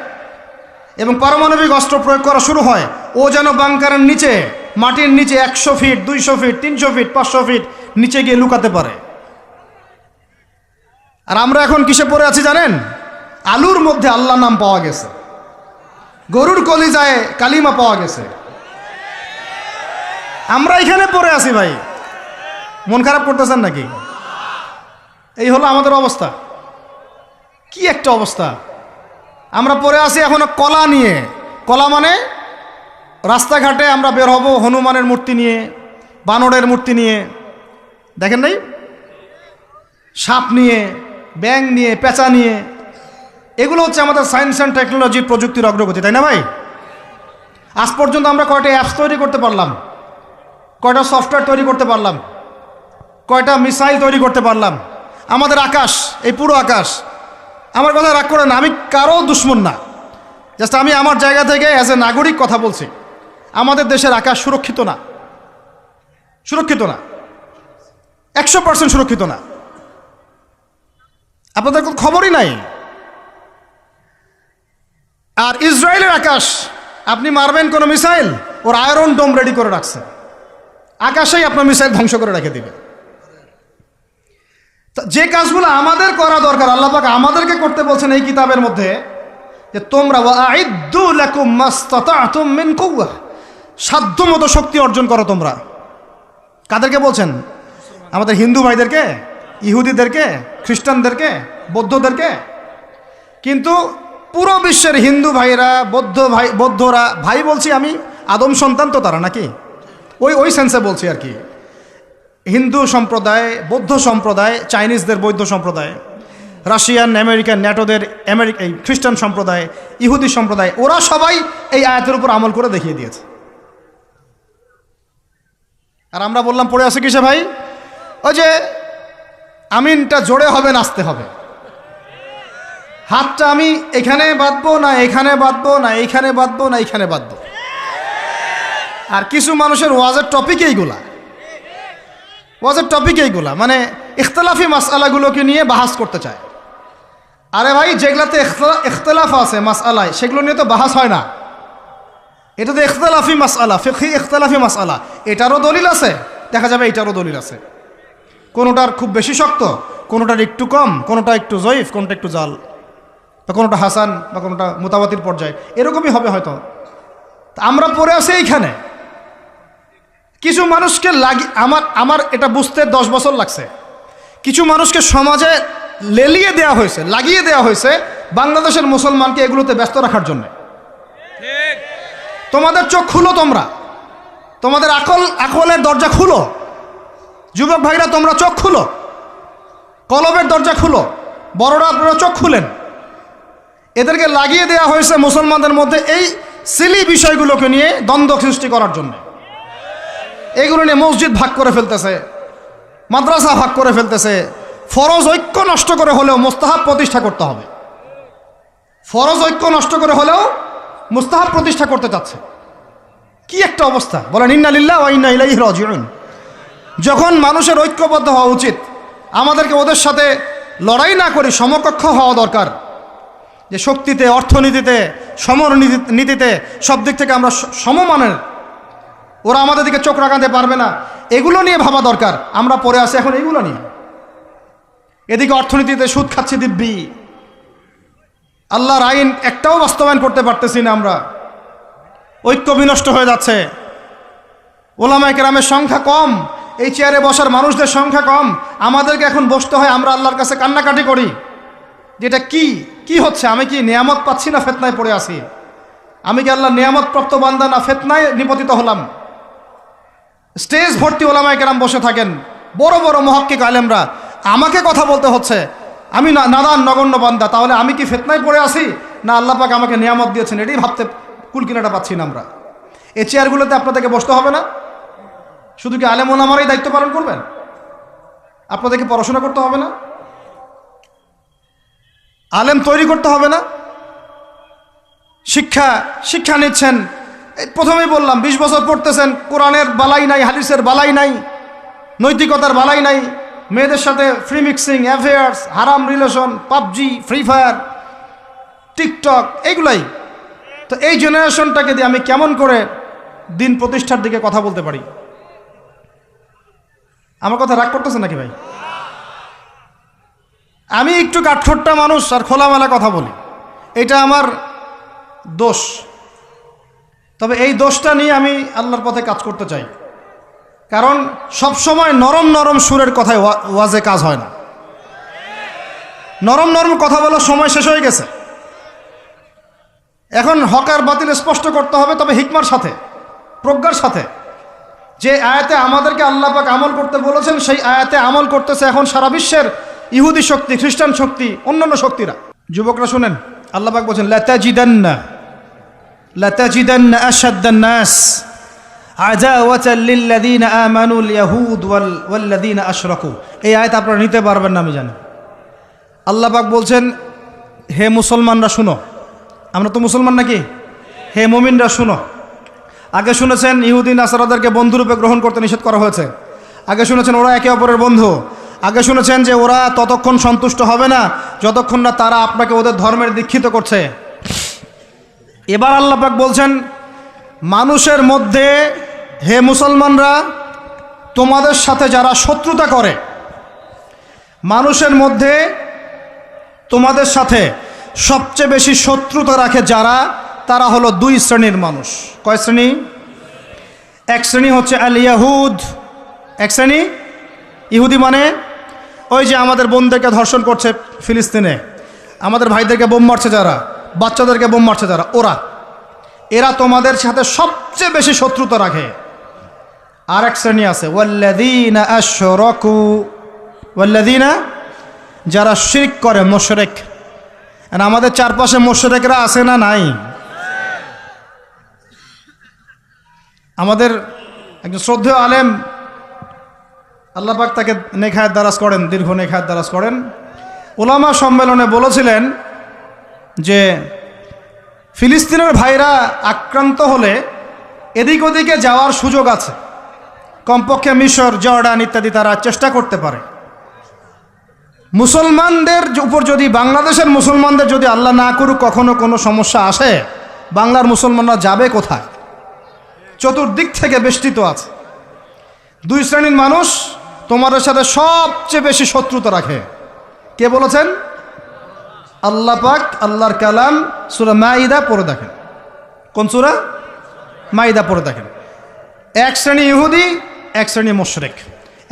এবং পারমাণবিক অস্ত্র প্রয়োগ করা শুরু হয়, ও যেন বাংকারের নিচে, মাটির নিচে 100 ফিট, 200 ফিট, 300 ফিট, 500 ফিট নিচে গিয়ে লুকাতে পারে। আর আমরা এখন কিসে পড়ে আছি জানেন? আলুর মধ্যে আল্লাহ নাম পাওয়া গেছে, গরুর কলিজায় কালিমা পাওয়া গেছে, আমরা এখানে পড়ে আছি। ভাই মন খারাপ করতেছেন নাকি? এই হলো আমাদের অবস্থা। কি একটা অবস্থা! আমরা পড়ে আছি এখনো কলা নিয়ে। কলা মানে রাস্তাঘাটে আমরা বের হব হনুমানের মূর্তি নিয়ে, বানরের মূর্তি নিয়ে, দেখেন নাই? সাপ নিয়ে, ব্যাঙ নিয়ে, পেঁচা নিয়ে। এগুলো হচ্ছে আমাদের সায়েন্স অ্যান্ড টেকনোলজির, প্রযুক্তির অগ্রগতি, তাই না ভাই? আজ পর্যন্ত আমরা কয়টা অ্যাপস তৈরি করতে পারলাম, কয়টা সফটওয়্যার তৈরি করতে পারলাম, কয়টা মিসাইল তৈরি করতে পারলাম। আমাদের আকাশ, এই পুরো আকাশ, আমার কথা রাগ করে না, আমি কারো দুশমন না, জাস্ট আমি আমার জায়গা থেকে অ্যাজ এ নাগরিক কথা বলছি। আমাদের দেশের আকাশ সুরক্ষিত না, সুরক্ষিত না, 100% সুরক্ষিত না। আপনাদের খবরই নাই। আর ইসরায়েলের আকাশ, আপনি মারবেন কোনো মিসাইল, ওর আয়রন ডোম রেডি করে রাখছে, আকাশেই আপনার মিসাইল ধ্বংস করে রেখে দিবে। যে কাজগুলো আমাদের করা দরকার, আল্লাহ পাক আমাদেরকে করতে বলছেন এই কিতাবের মধ্যে, যে তোমরা ওয়াইদ্দু লাকুম মাস্তাতা'তুম মিন কুওয়া, সাধ্যমতো শক্তি অর্জন করো তোমরা। কাদেরকে বলছেন? আমাদের হিন্দু ভাইদেরকে, ইহুদিদেরকে, খ্রিস্টানদেরকে, বৌদ্ধদেরকে। কিন্তু পুরো বিশ্বের হিন্দু ভাইরা, বৌদ্ধরা, ভাই বলছি আমি, আদম সন্তান তো তারা নাকি, ওই সেন্সে বলছি আর কি। হিন্দু সম্প্রদায়, বৌদ্ধ সম্প্রদায়, চাইনিজদের বৌদ্ধ সম্প্রদায়, রাশিয়ান, আমেরিকান, ন্যাটোদের এই খ্রিস্টান সম্প্রদায়, ইহুদি সম্প্রদায়, ওরা সবাই এই আয়াতের উপর আমল করে দেখিয়ে দিয়েছে। আর আমরা বললাম পড়ে আছে কিসে ভাই? ওই যে আমিনটা জোরে হবে, নাচতে হবে, হাতটা আমি এখানে বাঁধবো না, এখানে বাঁধবো না, এইখানে বাঁধবো না, এইখানে বাঁধবো। আর কিছু মানুষের ওয়াজের টপিক এইগুলা, ওয়াজের টপিক এইগুলা, মানে ইখতলাফি মাসআলাগুলোকে নিয়ে বাহাস করতে চায়। আরে ভাই, যেগুলাতে ইখতলাফ আছে মাসআলায়, সেগুলো নিয়ে তো বাহাস হয় না। এটা তো ইখতলাফি মাসআলা, ফিকহি ইখতলাফি মাসআলা, এটারও দলিল আছে, দেখা যাবে এটারও দলিল আছে। কোনোটার খুব বেশি শক্ত, কোনোটার একটু কম, কোনোটা একটু জয়ীফ, কোনোটা একটু জাল, বা কোনোটা হাসান, বা কোনোটা মুতাওয়াতির পর্যায়ে, এরকমই হবে হয়তো। আমরা পড়ে আছি এইখানে। কিছু মানুষকে আমার এটা বুঝতে 10 বছর লাগছে। কিছু মানুষকে সমাজে লেলিয়ে দেওয়া হয়েছে, লাগিয়ে দেওয়া হয়েছে বাংলাদেশের মুসলমানকে এগুলোতে ব্যস্ত রাখার জন্য। তোমাদের চোখ খুলো, তোমরা তোমাদের আকলের দরজা খুলো। যুবক ভাইরা, তোমরা চোখ খুলো, কলবের দরজা খুলো। বড়রা আপনারা চোখ খুলেন। এদেরকে লাগিয়ে দেওয়া হয়েছে মুসলমানদের মধ্যে এই সিলি বিষয়গুলোকে নিয়ে দ্বন্দ্ব সৃষ্টি করার জন্য। এইগুলো নিয়ে মসজিদ ভাগ করে ফেলতেছে, মাদ্রাসা ভাগ করে ফেলতেছে। ফরজ ঐক্য নষ্ট করে হলেও মুস্তাহাব প্রতিষ্ঠা করতে হবে। ফরজ ঐক্য নষ্ট করে হলেও মুস্তাহাব প্রতিষ্ঠা করতে চাচ্ছে। কি একটা অবস্থা বলেন! ইন্না লিল্লাহি ওয়া ইন্না ইলাইহি রাজিউন। যখন মানুষের ঐক্যবদ্ধ হওয়া উচিত, আমাদেরকে ওদের সাথে লড়াই না করি সমকক্ষ হওয়া দরকার। যে শক্তিতে, অর্থনীতিতে, সমরনীতিতে, সব দিক থেকে আমরা সমমানের, ওরা আমাদের দিকে চোখ রাখাতে পারবে না, এগুলো নিয়ে ভাবা দরকার। আমরা পড়ে আসি এখন এইগুলো নিয়ে। এদিকে অর্থনীতিতে সুদ খাচ্ছি দিব্যি, আল্লাহর আইন একটাও বাস্তবায়ন করতে পারতেছি না আমরা, ঐক্য বিনষ্ট হয়ে যাচ্ছে, ওলামায়ে কেরামের সংখ্যা কম, এই চেয়ারে বসার মানুষদের সংখ্যা কম, আমাদেরকে এখন বসতে হয়, আমরা আল্লাহর কাছে কান্নাকাটি করি যে এটা কি হচ্ছে, আমি কি নিয়ামত পাচ্ছি না ফিতনায় পড়ে আছি, আমি কি আল্লাহর নিয়ামত প্রাপ্ত বান্দা না ফিতনায় নিপতিত হলাম। স্টেজ ভর্তি ওলামায়ে কেরাম বসে থাকেন, বড় বড় মুহাক্কিক আলেমরা, আমাকে কথা বলতে হচ্ছে, আমি নাদান নগণ্য বান্দা, তাহলে আমি কি ফিতনায় পড়ে আছি না আল্লাহ পাক আমাকে নিয়ামত দিয়েছেন, এটাই ভাবতে কুলকিনাটা পাচ্ছি না আমরা। এই চেয়ারগুলোতে আপনাদেরকে বসতে হবে না? শুধু কি আলেম ওলামারাই দায়িত্ব পালন করবেন? আপনাদেরকে পড়াশোনা করতে হবে না? আলেম তৈরি করতে হবে না? শিক্ষা নিচ্ছেন, প্রথমেই বললাম 20 বছর পড়তেছেন, কোরআনের বালাই নাই, হাদিসের বালাই নাই, নৈতিকতার বালাই নাই, মেয়েদের সাথে ফ্রি মিক্সিং, অ্যাফেয়ার্স, হারাম relation, PUBG, free fire, TikTok, এইগুলাই। তো এই জেনারেশনটাকে দিয়ে আমি কেমন করে দিন প্রতিষ্ঠার দিকে কথা বলতে পারি? আমার কথা রাগ করতেছে নাকি ভাই? আমি একটু কাঠখোট্টা মানুষ আর খোলামেলা কথা বলি, এটা আমার দোষ। তবে এই দোষটা নিয়ে আমি আল্লাহর পথে কাজ করতে চাই, কারণ সব সময় নরম নরম সুরের কথায় ওয়াজে কাজ হয় না। নরম নরম কথা বলার সময় শেষ হয়ে গেছে, এখন হক আর বাতিল স্পষ্ট করতে হবে, তবে হিকমার সাথে, প্রজ্ঞার সাথে। যে আয়াতে আমাদেরকে আল্লাহ পাক আমল করতে বলেছেন, সেই আয়াতে আমল করতেছে এখন সারা বিশ্বের ইহুদি শক্তি, খ্রিস্টান শক্তি, অন্যান্য শক্তিরা। যুবকরা শুনেন, আল্লাহ পাক বলেছেন লাতাজিদান্না আশাদ্দান নাস আদাওয়াতাল লিল্লাযীনা আমানুল ইয়াহুদ ওয়াল্লাযীনা আশরাকু। এই আয়াত আপনারা নিতে পারবেন না আমি জানি। আল্লাহ পাক বলছেন, হে মুসলমানরা শুনো, আমরা তো মুসলমান নাকি, হে মুমিনরা শুনো। আগে শুনেছেন ইহুদি নাসারাদেরকে বন্ধুরূপে গ্রহণ করতে নিষেধ করা হয়েছে, আগে শুনেছেন ওরা একে অপরের বন্ধু, আগে শুনেছেন যে ওরা ততক্ষণ সন্তুষ্ট হবে না যতক্ষণ না তারা আপনাকে ওদের ধর্মের দীক্ষিত করছে। এবার আল্লাহ পাক বলছেন, মানুষের মধ্যে হে মুসলমানরা, তোমাদের সাথে যারা শত্রুতা করে, মানুষের মধ্যে তোমাদের সাথে সবচেয়ে বেশি শত্রুতা রাখে যারা, তারা হলো 2 শ্রেণীর মানুষ। কয় শ্রেণী? এক শ্রেণী হচ্ছে আল ইয়াহুদ, এক শ্রেণী ইহুদি, মানে ওই যে আমাদের বোনদেরকে ধর্ষণ করছে ফিলিস্তিনে, আমাদের ভাইদেরকে বোম মারছে যারা, বাচ্চাদেরকে বোম মারছে যারা, এরা তোমাদের সাথে সবচেয়ে বেশি শত্রুতা রাখে। আর এক শ্রেণী আছে ওয়াল্লাযীনা আশরাকু, ওয়াল্লাযীনা যারা শিরক করে, মুশরিক। আর আমাদের চারপাশে মুশরিকরা আছে না নাই? আমাদের একজন শ্রদ্ধেয় আলেম, আল্লাহ পাক তাকে নেখায়াত দারাজ করেন, দীর্ঘ নেখায়াত দারাজ করেন, ওলামা সম্মেলনে বলেছিলেন যে ফিলিস্তিনের ভাইরা আক্রান্ত হলে এদিক ওদিকে যাওয়ার সুযোগ আছে, কমপক্ষে মিশর, জর্ডান ইত্যাদি তারা চেষ্টা করতে পারে। মুসলমানদের উপর যদি, বাংলাদেশের মুসলমানদের যদি আল্লাহ না করুক কখনো কোনো সমস্যা আসে, বাংলার মুসলমানরা যাবে কোথায়? চতুর্দিক থেকে বেষ্টিত আছে। 2 শ্রেণীর মানুষ তোমাদের সাথে সবচেয়ে বেশি শত্রুতা রাখে। কে বলেছেন? আল্লাহ পাক, আল্লাহর কালাম, সূরা মাইদা পড়ে দেখেন। কোন সূরা? মাইদা পড়ে দেখেন। এক শ্রেণী ইহুদি, এক শ্রেণী মুশরিক।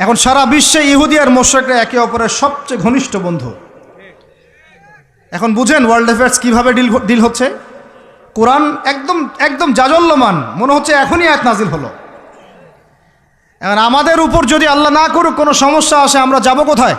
এখন সারা বিশ্বে ইহুদি আর মুশরিকরা একে অপরের সবচেয়ে ঘনিষ্ঠ বন্ধু। এখন বুঝেন ওয়ার্ল্ড অ্যাফেয়ার্স কীভাবে ডিল হচ্ছে। কোরআন একদম জাজল্যমান, মনে হচ্ছে এখনই আয়াত নাজিল হলো। এখন আমাদের উপর যদি আল্লাহ না করুক কোনো সমস্যা আসে, আমরা যাব কোথায়?